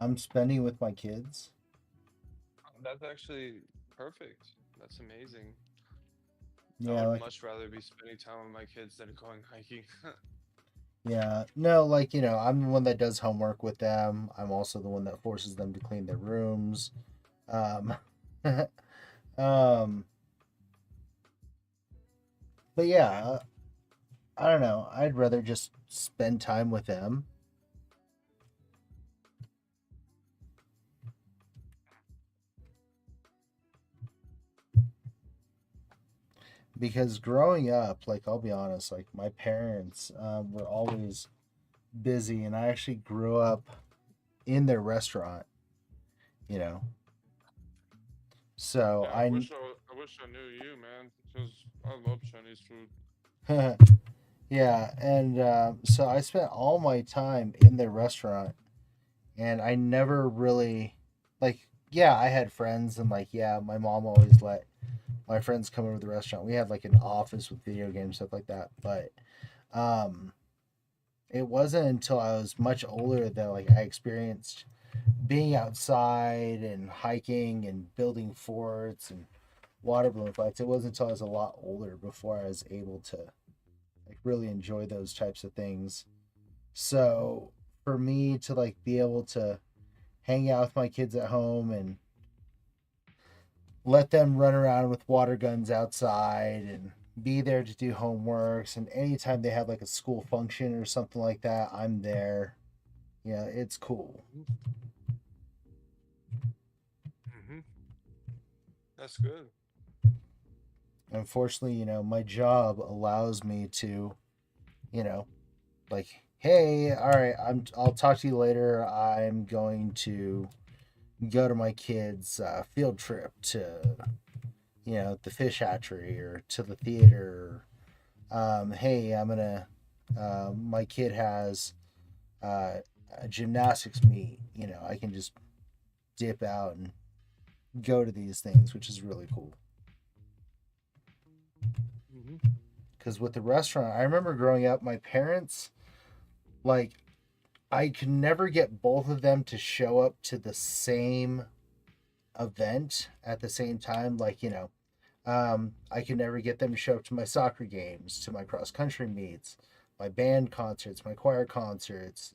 I'm spending with my kids. That's actually perfect. That's amazing. I Yeah, would like much rather be spending time with my kids than going hiking. yeah, no, like I'm the one that does homework with them. I'm also the one that forces them to clean their rooms. Um, um, but yeah, I don't know. I'd rather just spend time with them because growing up, like I'll be honest, like my parents were always busy, and I actually grew up in their restaurant. You know, so Yeah, I wish I knew you, man, because I love Chinese food. yeah, and so I spent all my time in their restaurant, and I never really like. Yeah, I had friends, and like, yeah, my mom always let my friends come over to the restaurant. We had like an office with video games, stuff like that. But um, it wasn't until I was much older that like I experienced being outside and hiking and building forts and water balloon fights. It wasn't until I was a lot older before I was able to like really enjoy those types of things. So for me to like be able to hang out with my kids at home and let them run around with water guns outside and be there to do homeworks, and anytime they have like a school function or something like that, I'm there. Yeah, it's cool. Hmm. Hmm. That's good. Unfortunately, my job allows me to, you know, like, hey, all right, I'll talk to you later. I'm going to go to my kids' field trip to, the fish hatchery or to the theater. Hey, I'm gonna. My kid has uh, a gymnastics meet. I can just dip out and go to these things, which is really cool. Hmm. Because with the restaurant, I remember growing up, my parents, like, I could never get both of them to show up to the same event at the same time. Like, I could never get them to show up to my soccer games, to my cross country meets, my band concerts, my choir concerts.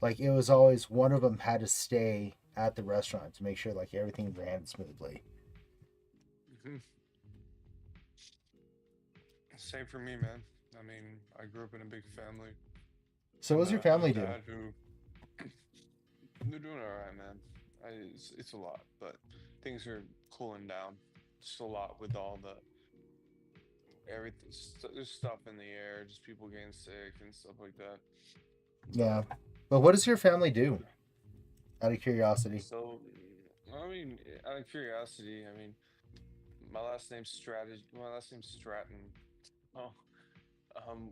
Like it was always one of them had to stay at the restaurant to make sure like everything ran smoothly. Hmm. Same for me, man. I mean, I grew up in a big family, So, and what's your I have a family do? dad who they're doing all right, man. It's a lot, but things are cooling down. Just a lot with all the everything. There's stuff in the air, just people getting sick and stuff like that. Yeah, But but what does your family do? Out of curiosity. so, I mean, out of curiosity, I mean, my last name's Strategy. My last name's Stratton. Oh,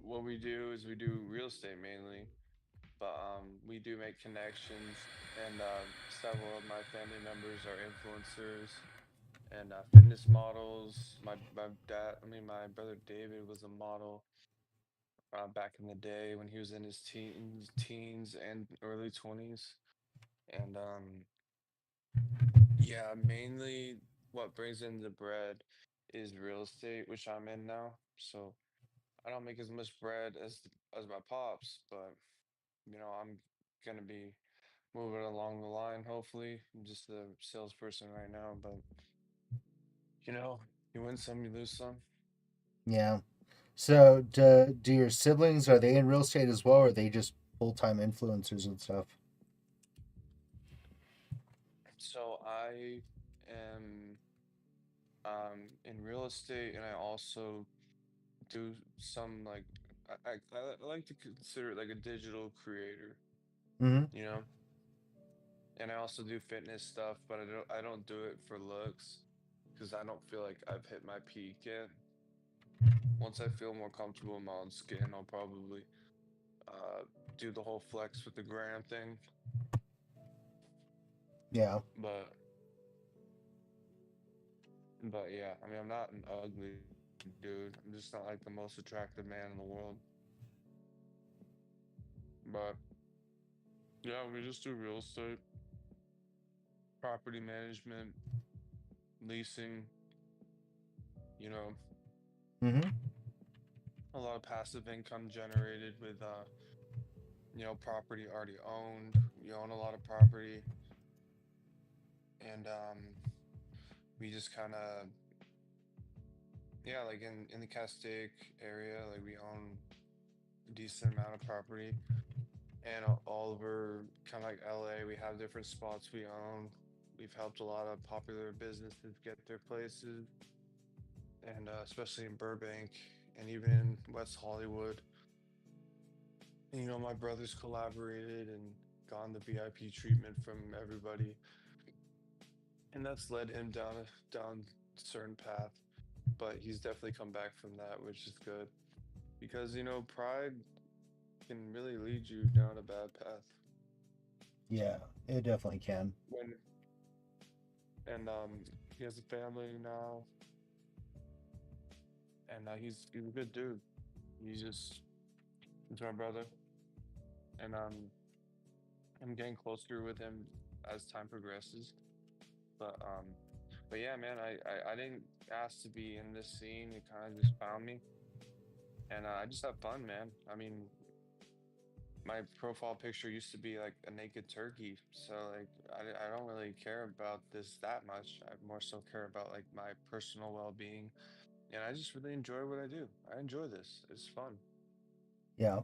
what we do is we do real estate mainly, but we do make connections, and several of my family members are influencers and fitness models. My dad, I mean, my brother David was a model back in the day when he was in his teens and early 20s. And yeah, mainly what brings in the bread is real estate, which I'm in now. So I don't make as much bread as my pops, but I'm gonna be moving along the line. Hopefully, I'm just a salesperson right now, but you know, you win some, you lose some. Yeah. So, do your siblings, are they in real estate as well, or are they just full time influencers and stuff? So I am in real estate, and I also do some like I like to consider it like a digital creator. Mm-hmm. you know. And I also do fitness stuff, but I don't do it for looks because I don't feel like I've hit my peak yet. Once I feel more comfortable in my own skin, I'll probably uh, do the whole flex with the gram thing. Yeah. But but yeah, I mean, I'm not an ugly dude. I'm just not like the most attractive man in the world. But yeah, we just do real estate, property management, leasing. You know, Mm-hmm. a lot of passive income generated with property already owned. We own a lot of property, and we just kind of, yeah, like in the Castaic area, like we own a decent amount of property, and all over kind of like LA, we have different spots we own. We've helped a lot of popular businesses get their places, and especially in Burbank and even in West Hollywood. And, my brothers collaborated and gotten the VIP treatment from everybody, and that's led him down a certain path. But he's definitely come back from that, which is good because pride can really lead you down a bad path. Yeah, it definitely can. When and he has a family now, and he's a good dude. He's my brother, and I'm getting closer with him as time progresses. But but yeah, man, I didn't ask to be in this scene. It kind of just found me, and I just have fun, man. I mean, my profile picture used to be like a naked turkey, so like I don't really care about this that much. I more so care about like my personal well-being, and I just really enjoy what I do. I enjoy this. It's fun. Yeah.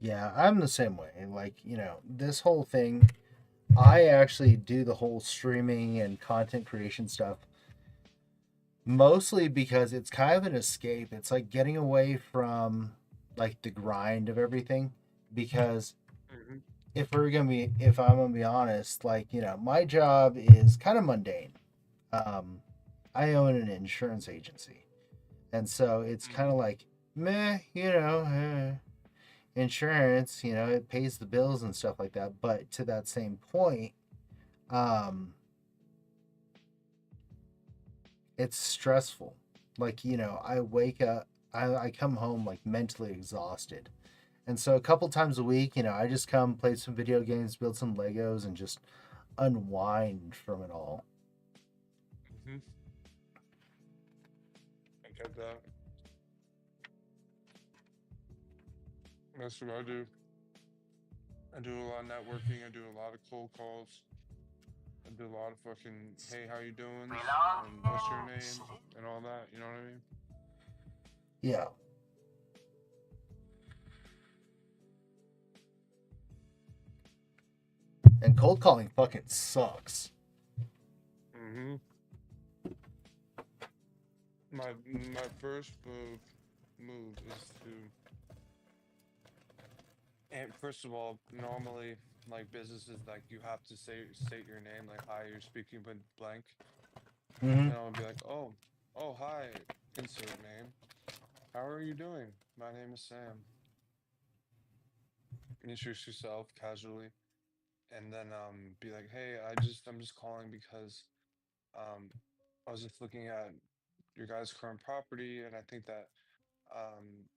Yeah, I'm the same way. Like, this whole thing, I actually do the whole streaming and content creation stuff mostly because it's kind of an escape. It's like getting away from like the grind of everything because Hmm. if I'm gonna be honest, like, my job is kind of mundane. Um, I own an insurance agency. And so it's kind Hmm. of like, meh, insurance, it pays the bills and stuff like that. But to that same point, um, it's stressful. Like, I wake up, I come home like mentally exhausted. And so a couple times a week, I just come play some video games, build some Legos, and just unwind from it all. Hmm. I get that. That's what I do. I do a lot of networking. I do a lot of cold calls. I do a lot of fucking, hey, how you doing? And what's your name? And all that. You know what I mean? Yeah. And cold calling fucking sucks. Hmm. My first move is to, and first of all, normally like businesses, like you have to state your name, like hi, you're speaking with blank, Mm-hmm. and I'll be like, oh hi, insert name. How are you doing? My name is Sam. Introduce yourself casually, and then be like, hey, I'm just calling because um I was just looking at your guys' current property, and I think that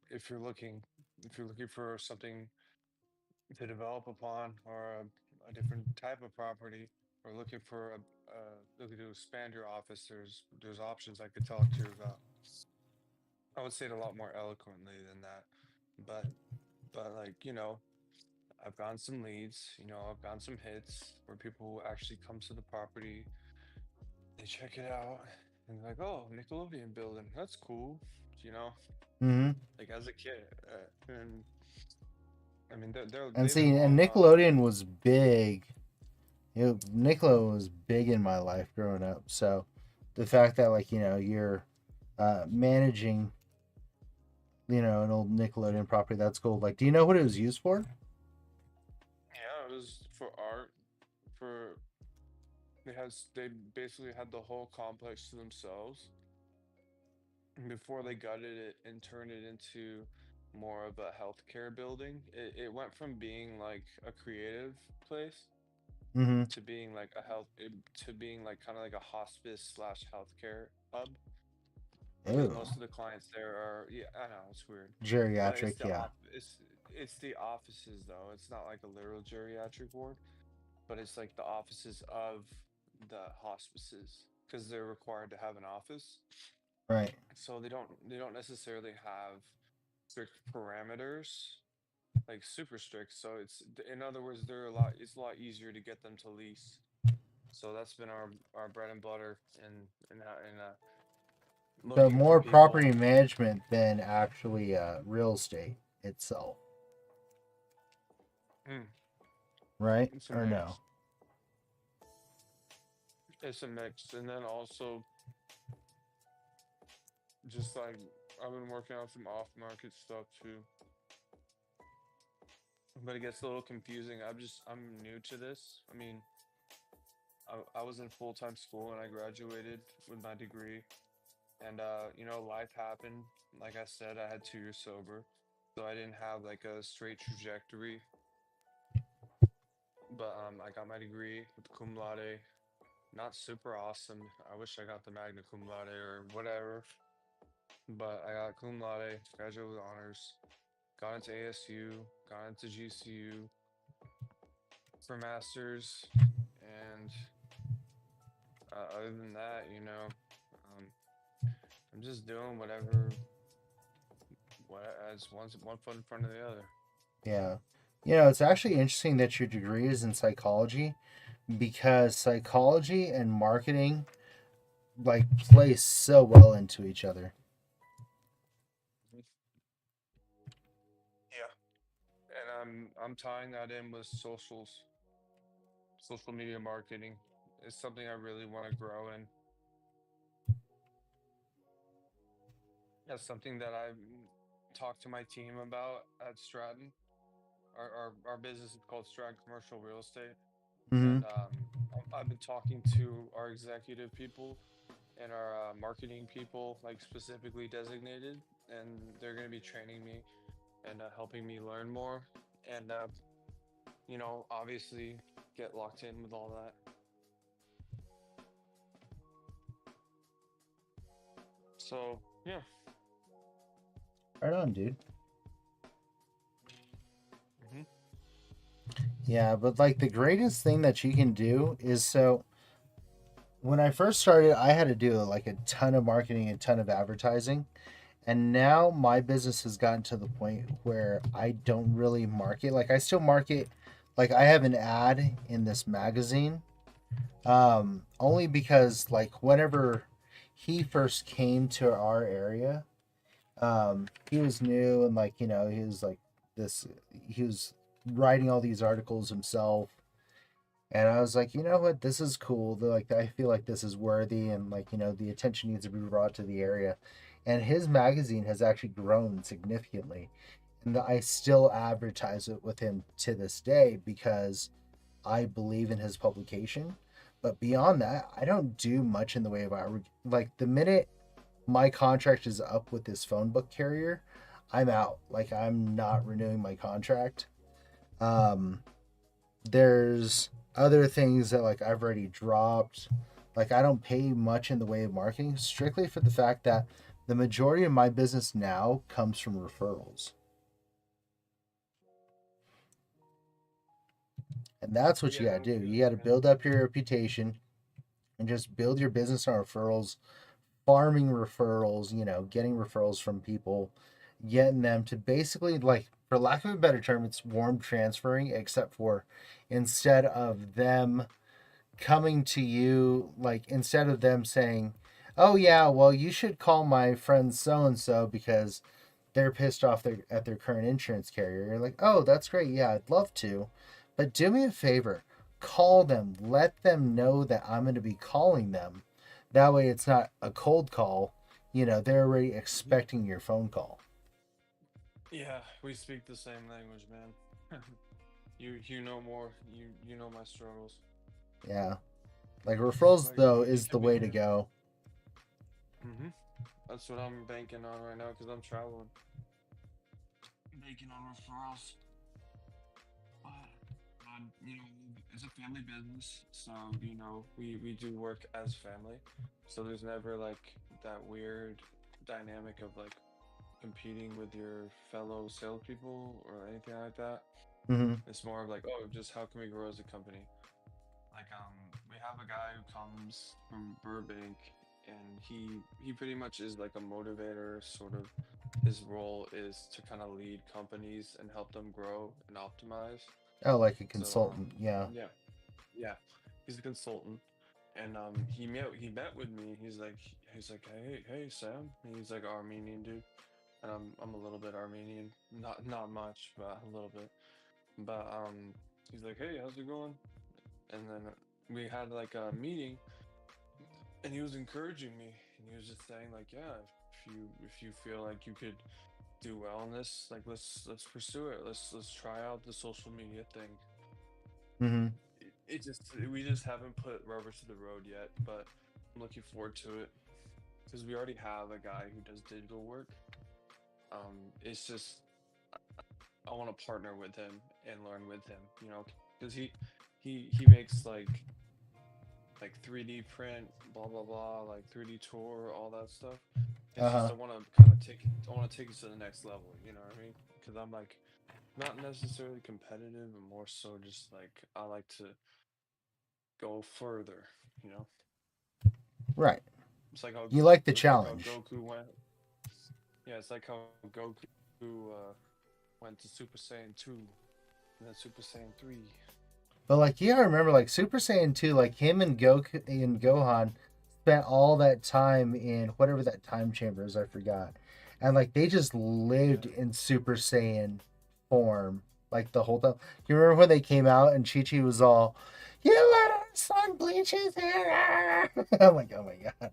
if you're looking for something to develop upon, or a different type of property, or looking to expand your office, there's options I could talk to you about. I would say it a lot more eloquently than that, but like I've gotten some leads. I've gotten some hits where people will actually come to the property, they check it out, and they're like, "Oh, Nickelodeon building, that's cool." You know, Mm-hmm. like as a kid, and I mean, And they've been see, and long Nickelodeon was big. Nickelodeon was big in my life growing up. So the fact that, like, you're managing an old Nickelodeon property. That's cool. Like, do you know what it was used for? Yeah, it was for art. For they basically had the whole complex to themselves before they gutted it and turned it into more of a healthcare building. It went from being like a creative place Mm-hmm. to being like to being like kind of like a hospice slash healthcare hub, because Ooh, most of the clients there are, yeah, I know it's weird, but geriatric. Yeah. it's the offices though. It's not like a literal geriatric ward, but it's like the offices of the hospices, because they're required to have an office. Right. So they don't necessarily have strict parameters, like super strict. So in other words, it's a lot easier to get them to lease. So that's been our bread and butter in So looking for more people. property management than actually real estate itself, Mm, right? it's a Or no? mix. It's a mix, and then also just like I've been working on some off market stuff too, but it gets a little confusing. I'm new to this. I mean, I was in full time school and I graduated with my degree. And life happened. Like I said, I had 2 years sober, so I didn't have like a straight trajectory. But I got my degree with cum laude. Not super awesome. I wish I got the magna cum laude or whatever. But I got cum laude, graduated with honors, got into ASU, got into GCU for masters, and other than that, um, I'm just doing whatever, as one foot in front of the other. Yeah. It's actually interesting that your degree is in psychology because psychology and marketing like play so well into each other. Yeah. And I'm tying that in with social media marketing. Is something I really want to grow in. That's something that I talked to my team about at Stratton. Our business is called Stratton Commercial Real Estate, Mm-hmm. and I've been talking to our executive people and our marketing people, like specifically designated, and they're going to be training me and helping me learn more, and obviously get locked in with all that. So yeah. Right on, dude. Hmm. Yeah, but like the greatest thing that you can do is so when I first started, I had to do like a ton of marketing, a ton of advertising. And now my business has gotten to the point where I don't really market. Like I still market, like I have an ad in this magazine, only because like whenever he first came to our area, he was new and like he was like this, he was writing all these articles himself, and I was like, you know what, this is cool. Like I feel like this is worthy, and like the attention needs to be brought to the area. And his magazine has actually grown significantly, and I still advertise it with him to this day because I believe in his publication. But beyond that, I don't do much in the way of like the minute my contract is up with this phone book carrier, I'm out. Like I'm not renewing my contract. Um, there's other things that like I've already dropped. Like I don't pay much in the way of marketing strictly for the fact that the majority of my business now comes from referrals. And that's what you Yeah, got I to do. feel You you, got to man. build up your reputation and just build your business on referrals, farming referrals, getting referrals from people, getting them to basically, like, for lack of a better term, it's warm transferring, except for instead of them coming to you, like, instead of them saying, oh, yeah, well, you should call my friend so and so because they're pissed off at their current insurance carrier. You're like, oh, that's great. Yeah, I'd love to. But do me a favor, call them, let them know that I'm going to be calling them. That way it's not a cold call. They're already Mhm. expecting your phone call. Yeah, we speak the same language, man. You know more. You know my struggles. Yeah. Like referrals Like though you is the could be way to here. go. That's what I'm banking on right now because I'm traveling. Banking on referrals. You know, it's a family business, so we do work as family. So there's never like that weird dynamic of like competing with your fellow salespeople or anything like that. Hmm. It's more of like, oh, just how can we grow as a company? Like, we have a guy who comes from Burbank, and he pretty much is like a motivator, sort of. His role is to kind of lead companies and help them grow and optimize. Oh, like a So, consultant. Yeah. yeah, yeah, he's a consultant, and he met with me. He's like, hey Sam. He's like Armenian dude, and I'm a little bit Armenian, not much, but a little bit. But he's like, hey, how's it going? And then we had like a meeting, and he was encouraging me, and he was just saying like, yeah, if you feel like you could do well in this, like let's pursue it. Let's try out the social media thing. Hmm. We just haven't put rubber to the road yet, but I'm looking forward to it because we already have a guy who does digital work. It's just I want to partner with him and learn with him, because he makes like 3D print, blah blah blah, like 3D tour, all that stuff. It's just Uh-huh. I want to kind of I want to take it to the next level. You know what I mean? Because I'm like not necessarily competitive, and more so just like I like to go further. You know, Right. it's like how You like the it's like how challenge. Goku went. Yeah, it's like how Goku went to Super Saiyan 2 and then Super Saiyan 3. But like you gotta remember, like Super Saiyan 2, like him and Goku and Gohan spent all that time in whatever that time chamber is, I forgot. And like they just lived Yeah. in Super Saiyan form like the whole time. You remember when they came out and Chi Chi was all, "You let our son bleach his hair." I'm like, oh my god.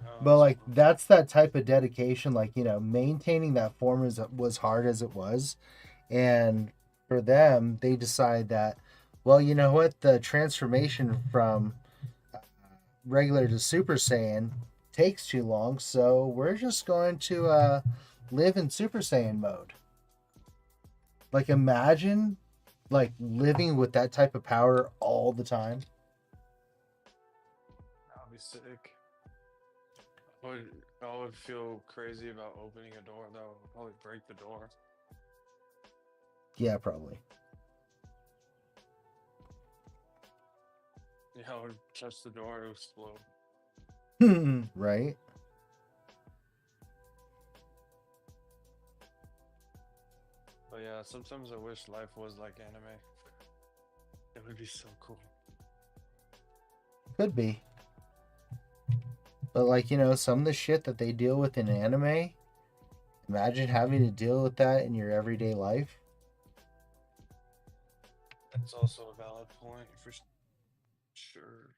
Oh, But that's like cool. that's that type of dedication, like, maintaining that form was hard as it was. And for them, they decide that, well, you know what, the transformation from regular to Super Saiyan takes too long, so we're just going to live in Super Saiyan mode. Like, imagine like living with that type of power all the time. I'll be sick. I would, I would feel crazy about opening a door though. I'd probably break the door. Yeah, probably. Yeah, I would touch the door, it would explode. Right. But yeah, sometimes I wish life was like anime. It would be so cool. Could be. But like, some of the shit that they deal with in anime, imagine having to deal with that in your everyday life. That's also a valid point for sure.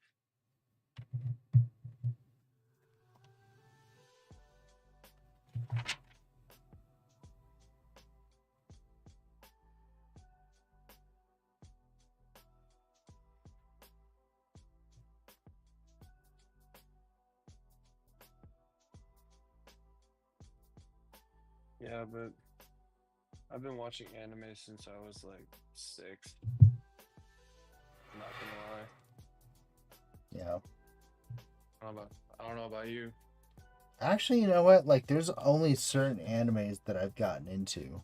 Yeah, but I've been watching anime since I was like 6. I'm not gonna lie. Yeah. I don't know about you. Actually, you know what? Like, there's only certain animes that I've gotten into.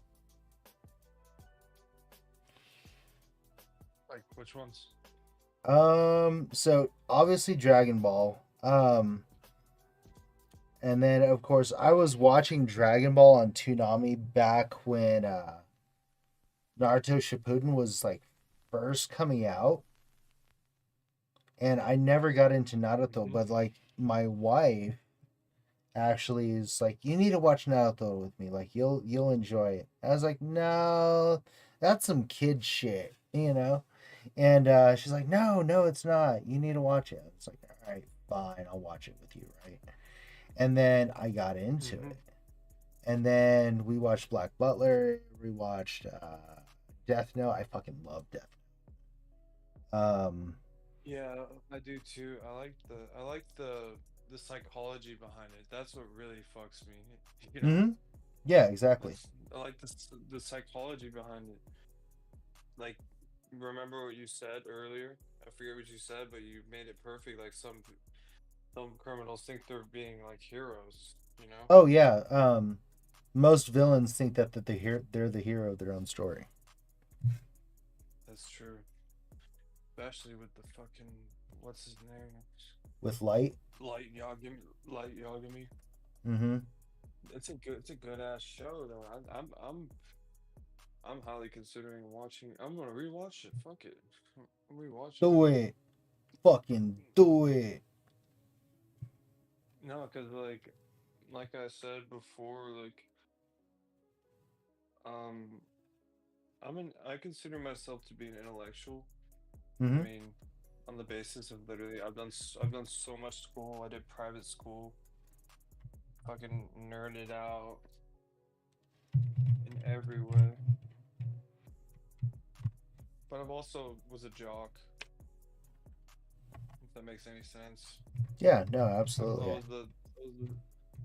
Like which ones? So obviously Dragon Ball. And then of course I was watching Dragon Ball on Toonami back when Naruto Shippuden was like first coming out, and I never got into Naruto, Hmm. but like my wife actually is like, you need to watch Naruto with me, like you'll enjoy it. I was like, no, that's some kid shit. And she's like, no, no, it's not, you need to watch it. It's like, all right, fine, I'll watch it with you, right? And then I got into Hmm. it, And then we watched Black Butler. We watched Death Note. I fucking love Death Note. Yeah, I do too. I like the psychology behind it. That's what really fucks me. You know, hmm Yeah, exactly. I like the psychology behind it. Like, remember what you said earlier? I forget what you said, but you made it perfect. Like some criminals think they're being like heroes. You know, Oh yeah. Most villains think that they're the hero of their own story. that's true. Especially with the fucking what's his name? With Light. Light Yagami. Mm-hmm. It's a good ass show though. I'm highly considering watching. I'm gonna rewatch it. Fuck it, I'm rewatching Do it. it. Fucking do it. No, because like I said before, um, I consider myself to be an intellectual. I Mm-hmm. mean, on the basis of literally, I've done so much school. I did private school, fucking nerded out in every way. But I've also was a jock, if that makes any sense. Yeah, no, I, I absolutely. was the I was the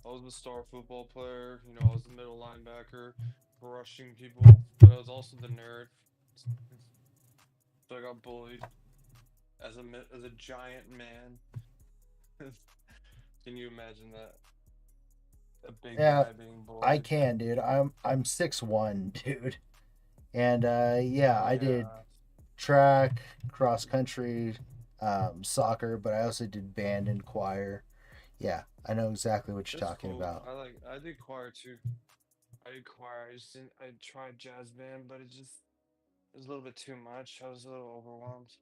I was the star football player. You know, I was the middle linebacker, crushing people. But I was also the nerd, so I got bullied as a giant man. Can you imagine that? A big Yeah, guy being I bullied. can, dude. I'm 6'1", dude. And yeah, I did Yeah, track, cross country, soccer, but I also did band and choir. Yeah, I know exactly what you're that's talking cool. about. I did choir too. I did choir. I tried jazz band, but it was a little bit too much. I was a little overwhelmed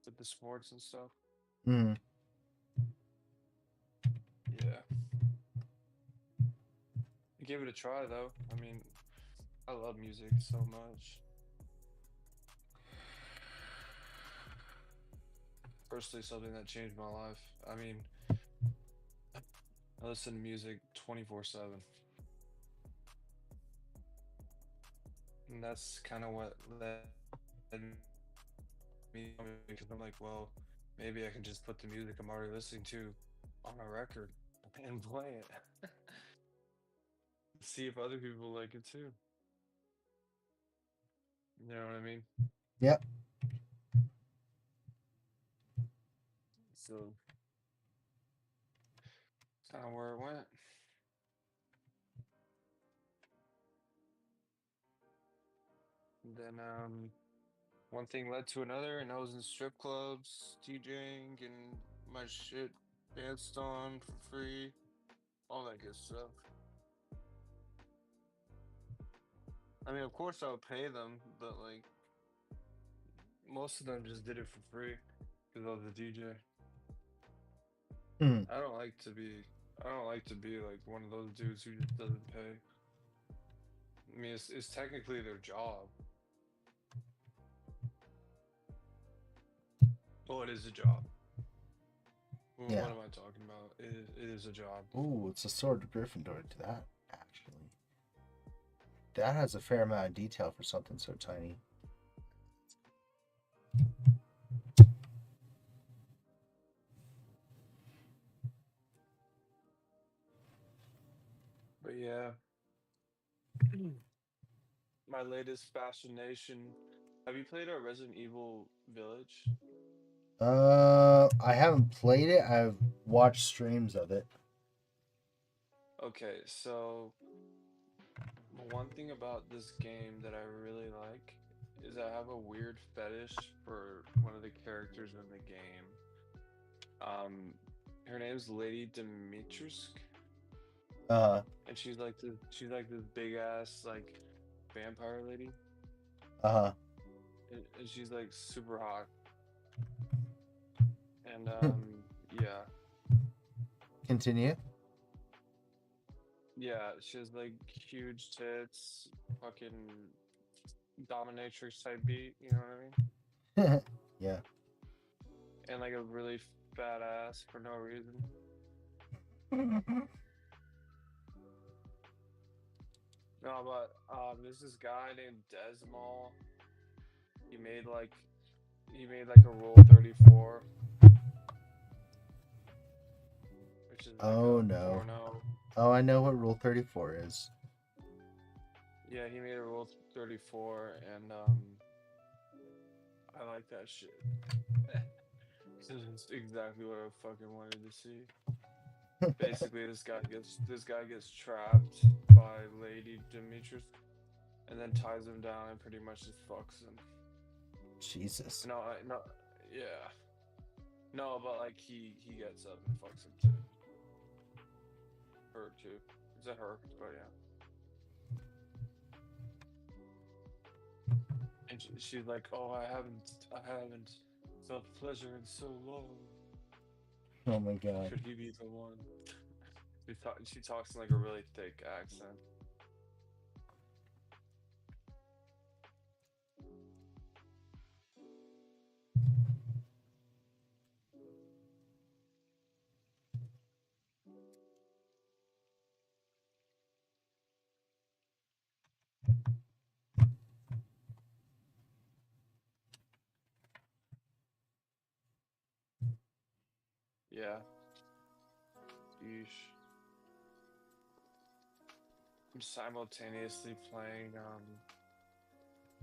with the sports and stuff. Mm, Yeah. I gave it a try though. I mean, I love music so much. Personally, something that changed my life. I mean, I listen to music 24/7. And that's kind of what led me because I'm like, well, maybe I can just put the music I'm already listening to on a record and play it. See if other people like it too. You know what I mean? yep. So kind of where it went. And then one thing led to another, and I was in strip clubs, DJing, and my shit danced on for free, all that good stuff. I mean, of course, I would pay them, but like most of them just did it for free because I was a DJ. Mm, I don't like to be, I don't like to be like one of those dudes who just doesn't pay. I mean, it's technically their job. Well, it is a job. yeah. What am I talking about? It is a job. Ooh, it's a sword of Gryffindor to that, actually. That has a fair amount of detail for something so tiny. But yeah, my latest fascination. Have you played our Resident Evil Village? I haven't played it. I've watched streams of it. Okay, so one thing about this game that I really like is I have a weird fetish for one of the characters in the game. Um, her name's Lady Dimitrescu, Uh, and she's like this big ass like vampire lady, uh, and she's like super hot. And yeah, continue. yeah, she has like huge tits, fucking dominatrix type beat, you know what I mean? Yeah. And like a really fat ass for no reason. No, but there's this guy named Desmal. He made like a Rule 34, which is like Oh a no. porno. Oh, I know what Rule 34 is. Yeah, he made a Rule 34, and I like that shit. This is exactly what I fucking wanted to see. Basically, this guy gets trapped by Lady Demetrius, and then ties him down and pretty much just fucks him. Jesus. No, no, yeah, no, but like he gets up and fucks him too. Her too. It's a her, but yeah. And she's like, "Oh, I haven't felt pleasure in so long. Oh my god. Could he be the one?" She talks in like a really thick accent. Yeah. Yeesh. I'm simultaneously playing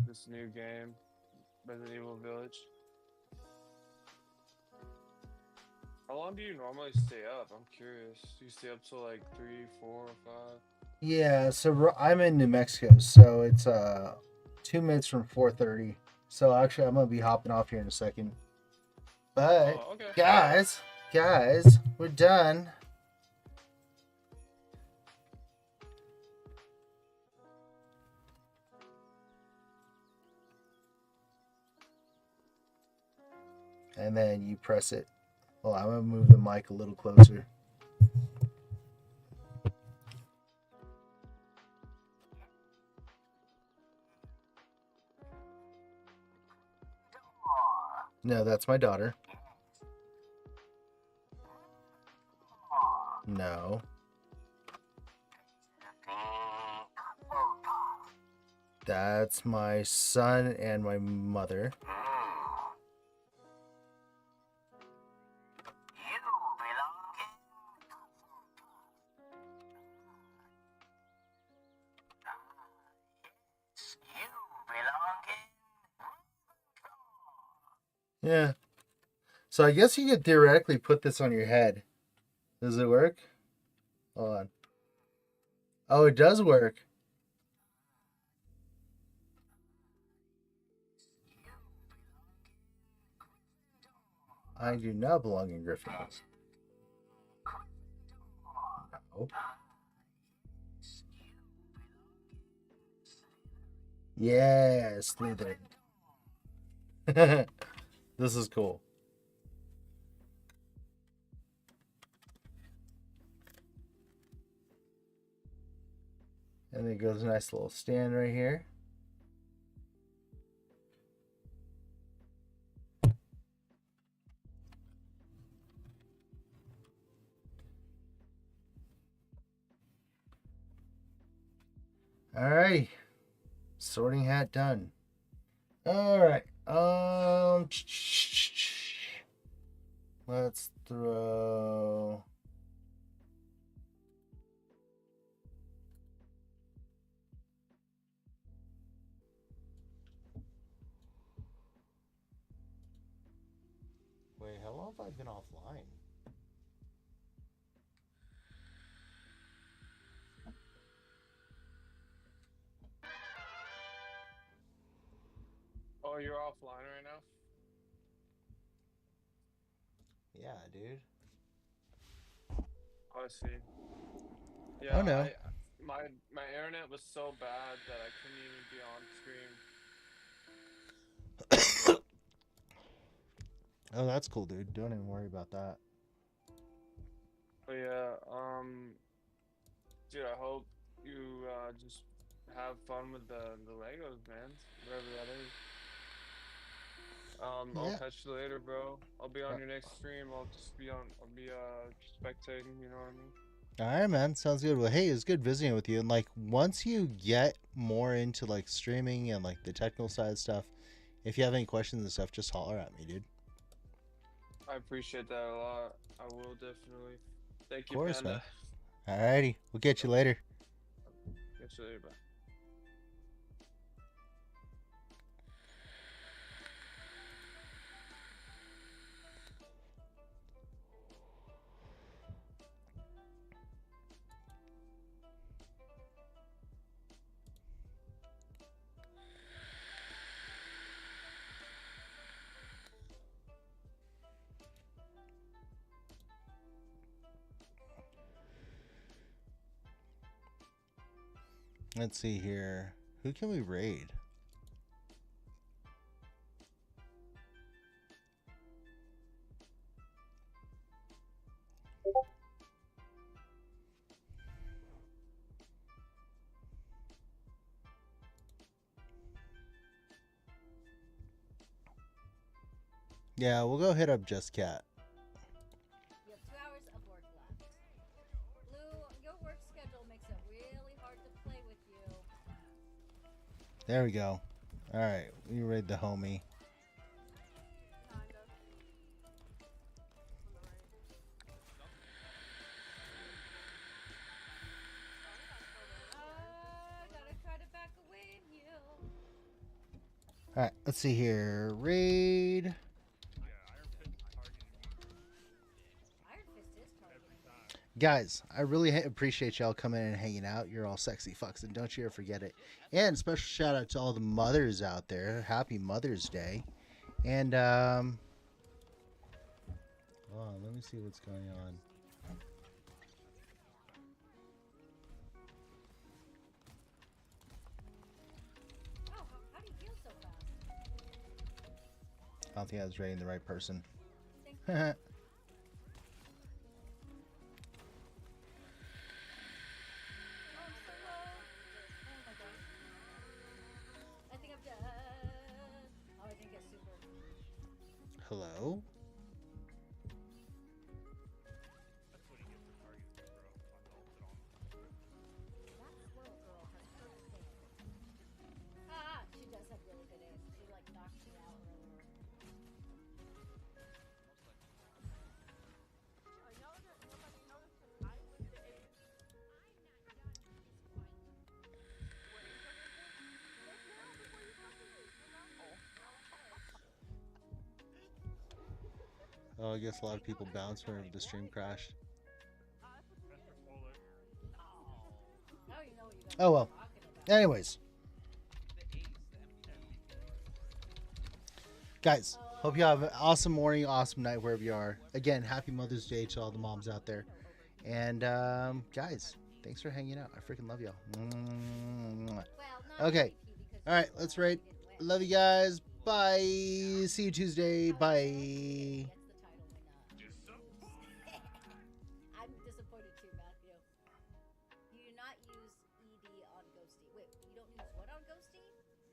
this new game, Resident Evil Village. How long do you normally stay up? I'm curious. Do you stay up till like 3, 4, or 5? Yeah, so I'm in New Mexico, so it's 2 minutes from 4:30. So actually, I'm gonna be hopping off here in a second. But Oh, okay. guys, we're done. And then you press it. Well, I'm gonna move the mic a little closer. No, that's my daughter. No. That's my son and my mother. Yeah. So I guess you could theoretically put this on your head. Does it work? Hold on. Oh, it does work. I do not belong in Gryffindor. No. Yes, Slytherin. This is cool. And it goes a nice little stand right here. All right. Sorting hat done. All right. Let's throw. Wait, how long have I been offline? Oh, you're offline right now? Yeah, dude. Oh, I see. Oh Yeah, no. my internet was so bad that I couldn't even be on stream. Oh, that's cool, dude. Don't even worry about that. But yeah, dude, I hope you just have fun with the Legos, man. Whatever that is. I'll Yeah. catch you later, bro. I'll be on your next stream. I'll be spectating, you know what I mean? All right, man. Sounds good. Well, hey, it was good visiting with you. And like, once you get more into like streaming and like the technical side stuff, if you have any questions and stuff, just holler at me, dude. I appreciate that a lot. I will definitely. Thank Of you, course, man. Panda. All righty. We'll get you later. Catch you later, bye. Let's see here. Who can we raid? Yeah, we'll go hit up Just Cat. You have 2 hours of work left. Blue, your work schedule makes it really hard to play with you. There we go. All right, we raid the homie. Gotta try to back away and heal. All right, let's see here. Raid. Iron Fist is targeting. Guys, I really appreciate y'all coming in and hanging out. You're all sexy fucks, and don't you ever forget it. And special shout out to all the mothers out there. Happy Mother's Day. And hold on, let me see what's going on. Oh, how do you heal so fast? I don't think I was raiding the right person. Thank you. Oh, I'm so low. Oh my gosh. I think I'm dead. Oh, I didn't get super. Hello? That squirrel girl has perfect aim. Ah, she does have really good aim. She like knocked me out earlier. Oh, I guess a lot of people bounced whenever the stream crashed. Now you know what you guys Oh, are well. talking about. Anyways. Guys, hope you have an awesome morning, awesome night wherever you are. Again, happy Mother's Day to all the moms out there. And, guys, thanks for hanging out. I freaking love y'all. Well, not Okay. MVP because All right, let's rate. he didn't win. Love you guys. Bye. See you Tuesday. Bye. Gets the title win. I'm disappointed too, Matthew. You do not use ED on Ghosty. Wait, you don't use what on Ghosty?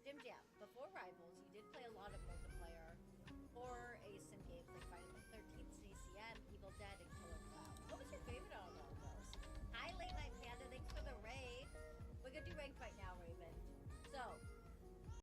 Jim Jam.